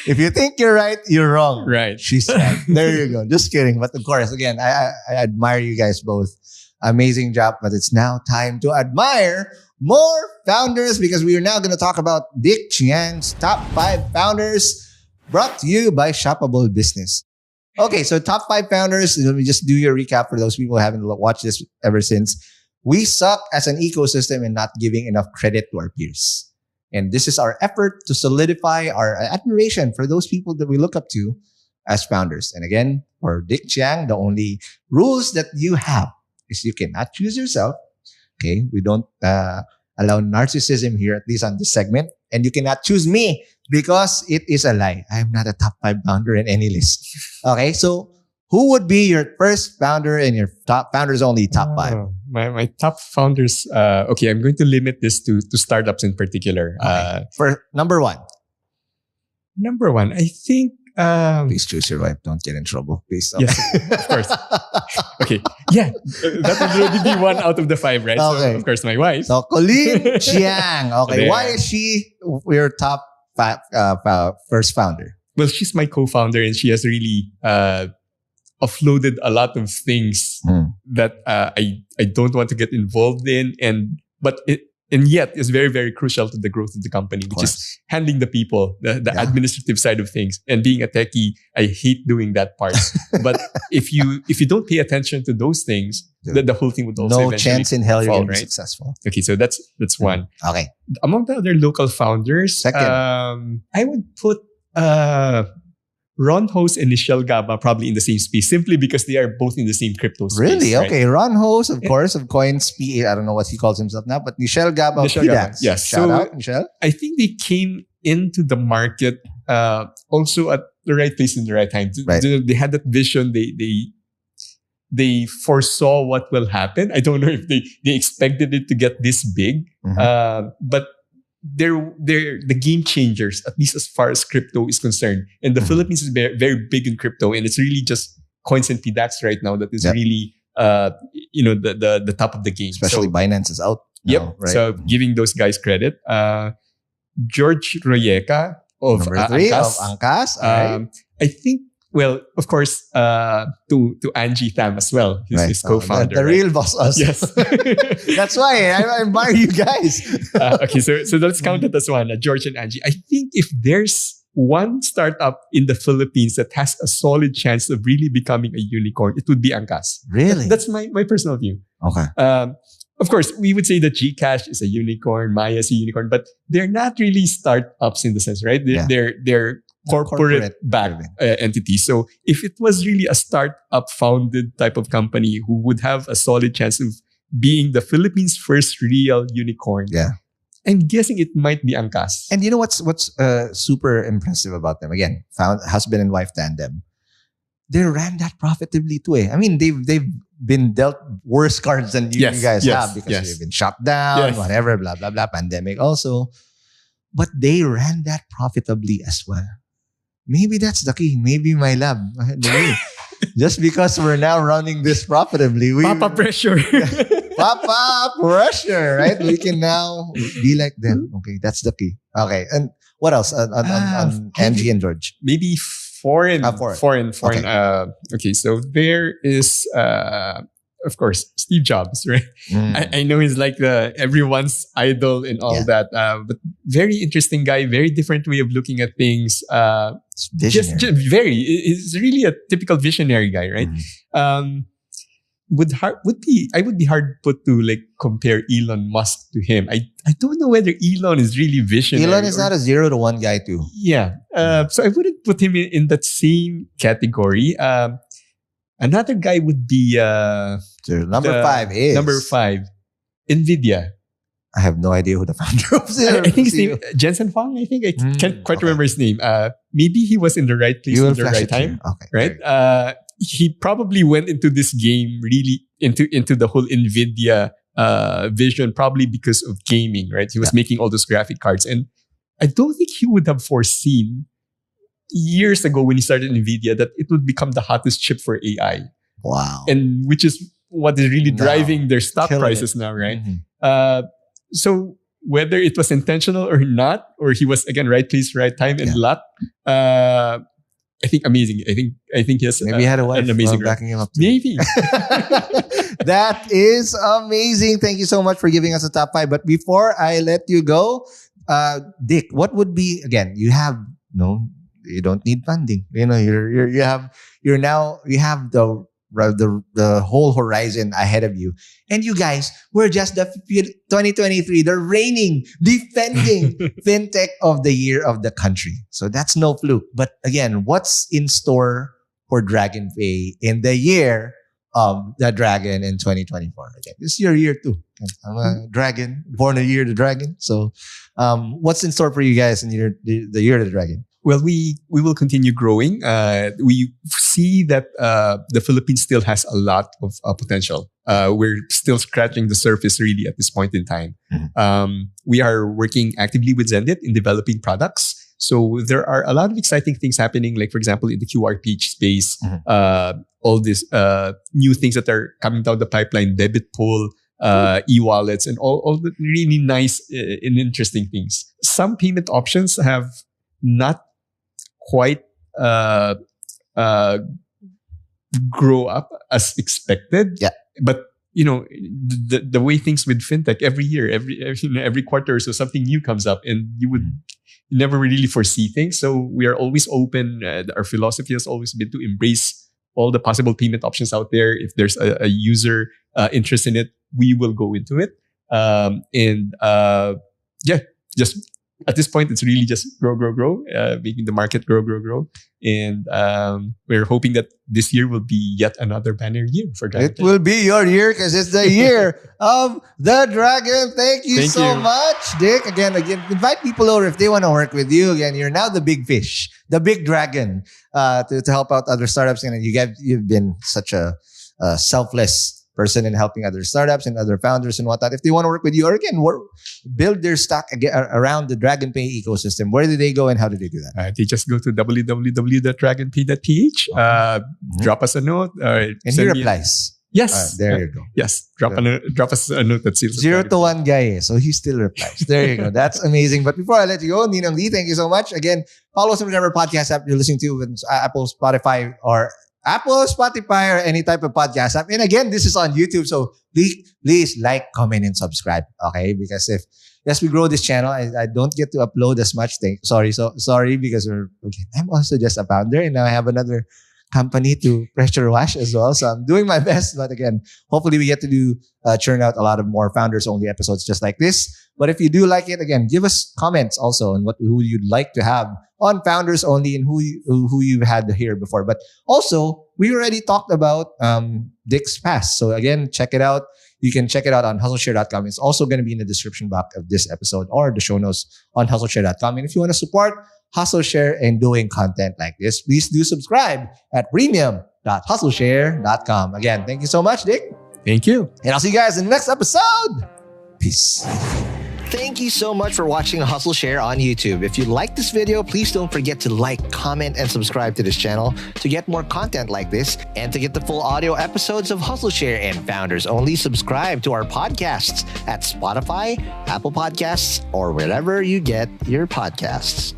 If you think you're right, you're wrong. Right. She's right. There you go. Just kidding. But of course, again, I admire you guys both. Amazing job. But it's now time to admire more founders, because we are now going to talk about Dick Chiang's top 5 founders, brought to you by Shoppable Business. Okay, so top 5 founders. Let me just do your recap for those people who haven't watched this ever since. We suck as an ecosystem in not giving enough credit to our peers. And this is our effort to solidify our admiration for those people that we look up to as founders. And again, for Dick Chiang, the only rules that you have is you cannot choose yourself. Okay, we don't allow narcissism here, at least on this segment. And you cannot choose me, because it is a lie. I am not a top 5 founder in any list. Okay, so who would be your first founder in your top founders only top 5? My top founders. Okay, I'm going to limit this to startups in particular. Okay. For number 1. Number 1, I think. Please choose your wife. Don't get in trouble, please. Okay. Yes, of course. Okay, yeah, that would already be 1 out of the 5, right? Okay. So, of course, my wife. So Colleen Chiang. Okay, There. why is she your top first founder? Well, she's my co-founder, and she has really offloaded a lot of things that I don't want to get involved in, and yet is very, very crucial to the growth of the company, which is handling the people, the administrative side of things. And being a techie, I hate doing that part. But if you don't pay attention to those things, the whole thing would also No eventually chance in hell you're fall, going to be right? successful. Okay, so that's one. Okay. Among the other local founders, Second. I would put Ron Ho's and Michelle Gaba probably in the same space, simply because they are both in the same crypto space. Really? right? Okay. Ron Hos, of course, of Coins PA. I don't know what he calls himself now, but Michelle Gaba of Michelle Gaba, PDAX. yes. Shout So, out, Michelle. I think they came into the market also at the right place in the right time. Right. They had that vision. They foresaw what will happen. I don't know if they expected it to get this big, but they're the game changers, at least as far as crypto is concerned. And the Philippines is very, very big in crypto, and it's really just Coins and PDAX right now that is really the top of the game. Especially Binance is out. Yep. now, right? So giving those guys credit. George Royeca of Number 3 of Angkas. Angkas. All right. I think, well, of course, to Angie Tham as well, his co-founder. The right? real boss us. Yes. That's why I admire you guys. Okay, so let's count it as one. George and Angie. I think if there's one startup in the Philippines that has a solid chance of really becoming a unicorn, it would be Angkas. Really? That's my personal view. Okay. Of course, we would say that Gcash is a unicorn, Maya is a unicorn, but they're not really startups in the sense, right? They're corporate backed entities. So if it was really a startup founded type of company who would have a solid chance of being the Philippines' first real unicorn, I'm guessing it might be Angkas. And you know what's super impressive about them? Again, found husband and wife tandem. They ran that profitably too. I mean, they've been dealt worse cards than you guys have, because they've been shut down, whatever, blah blah blah, pandemic also. But they ran that profitably as well. Maybe that's the key. Maybe my lab. Just because we're now running this profitably, Papa pressure. Papa pressure, right? We can now be like them. Okay, that's the key. Okay, and what else on Angie and George? Maybe foreign. Okay. Okay, so there is, of course, Steve Jobs, right? I know he's like everyone's idol and all that, but very interesting guy, very different way of looking at things. Just he's really a typical visionary guy, right? I would be hard put to like compare Elon Musk to him. I don't know whether Elon is really visionary. Elon is not a 0 to 1 guy too. Yeah. So I wouldn't put him in that same category. Another guy would be So number 5 is NVIDIA. I have no idea who the founder of I think his name Jensen Huang. I think I can't quite remember his name. Maybe he was in the right place at the right time. Okay. Right. He probably went into this game really into the whole NVIDIA vision, probably because of gaming. Right. He was making all those graphic cards, and I don't think he would have foreseen years ago when he started NVIDIA that it would become the hottest chip for AI. Wow. And which is what is really driving their stock prices now, right? So whether it was intentional or not, or he was again right place, right time, and luck, I think amazing. I think he has maybe he had a wife an amazing backing him up too. Maybe. That is amazing. Thank you so much for giving us a top 5. But before I let you go, Dick, what would be again? You have you don't need funding. You have the whole horizon ahead of you. And you guys, we're just the 2023, the reigning, defending fintech of the year of the country. So that's no fluke. But again, what's in store for Dragonpay in the year of the dragon in 2024? Again, this is your year too. I'm a dragon, born a year of the dragon. So what's in store for you guys in the year of the dragon? Well, we will continue growing. We see that the Philippines still has a lot of potential. We're still scratching the surface really at this point in time. We are working actively with Zendit in developing products. So there are a lot of exciting things happening, like for example, in the QRPH space, all these new things that are coming down the pipeline, debit pool, e-wallets, and all the really nice and interesting things. Some payment options have not quite grow up as expected. Yeah. But the way things with fintech every year, every quarter or so, something new comes up, and you never really foresee things. So we are always open. Our philosophy has always been to embrace all the possible payment options out there. If there's a user interest in it, we will go into it. Just at this point, it's really just grow, making the market grow. And we're hoping that this year will be yet another banner year for Dragonpay. It will be your year because it's the year of the dragon. Thank you so much, Dick. Again, invite people over if they want to work with you. Again, you're now the big fish, the big dragon, to help out other startups. And you've been such a selfless person in helping other startups and other founders and whatnot. If they want to work with you or again build their stock around the Dragonpay ecosystem, where do they go and how do they do that? They just go to www.dragonpay.ph, drop us a note. And he replies. Yes. There you go. Yes. Drop us a note that says 0 to 1 guy, so he still replies. There you go. That's amazing. But before I let you go, Ninong Lee, thank you so much. Again, follow us on whatever podcast app you're listening to, with Apple, Spotify, or any type of podcast app. And again, this is on YouTube, so please like, comment, and subscribe. Okay, because as we grow this channel, I don't get to upload as much. Sorry, because I'm also just a founder, and now I have another company to pressure wash as well. So I'm doing my best, but again, hopefully we get to churn out a lot of more founders only episodes just like this. But if you do like it, again, give us comments also on who you'd like to have on Founders Only and who you've had here before. But also, we already talked about Dick's Pass. So again, check it out. You can check it out on hustleshare.com. It's also going to be in the description box of this episode or the show notes on hustleshare.com. And if you want to support Hustleshare and doing content like this, please do subscribe at premium.hustleshare.com. Again, thank you so much, Dick. Thank you. And I'll see you guys in the next episode. Peace. Thank you so much for watching Hustleshare on YouTube. If you like this video, please don't forget to like, comment, and subscribe to this channel to get more content like this. And to get the full audio episodes of Hustleshare and Founders Only, subscribe to our podcasts at Spotify, Apple Podcasts, or wherever you get your podcasts.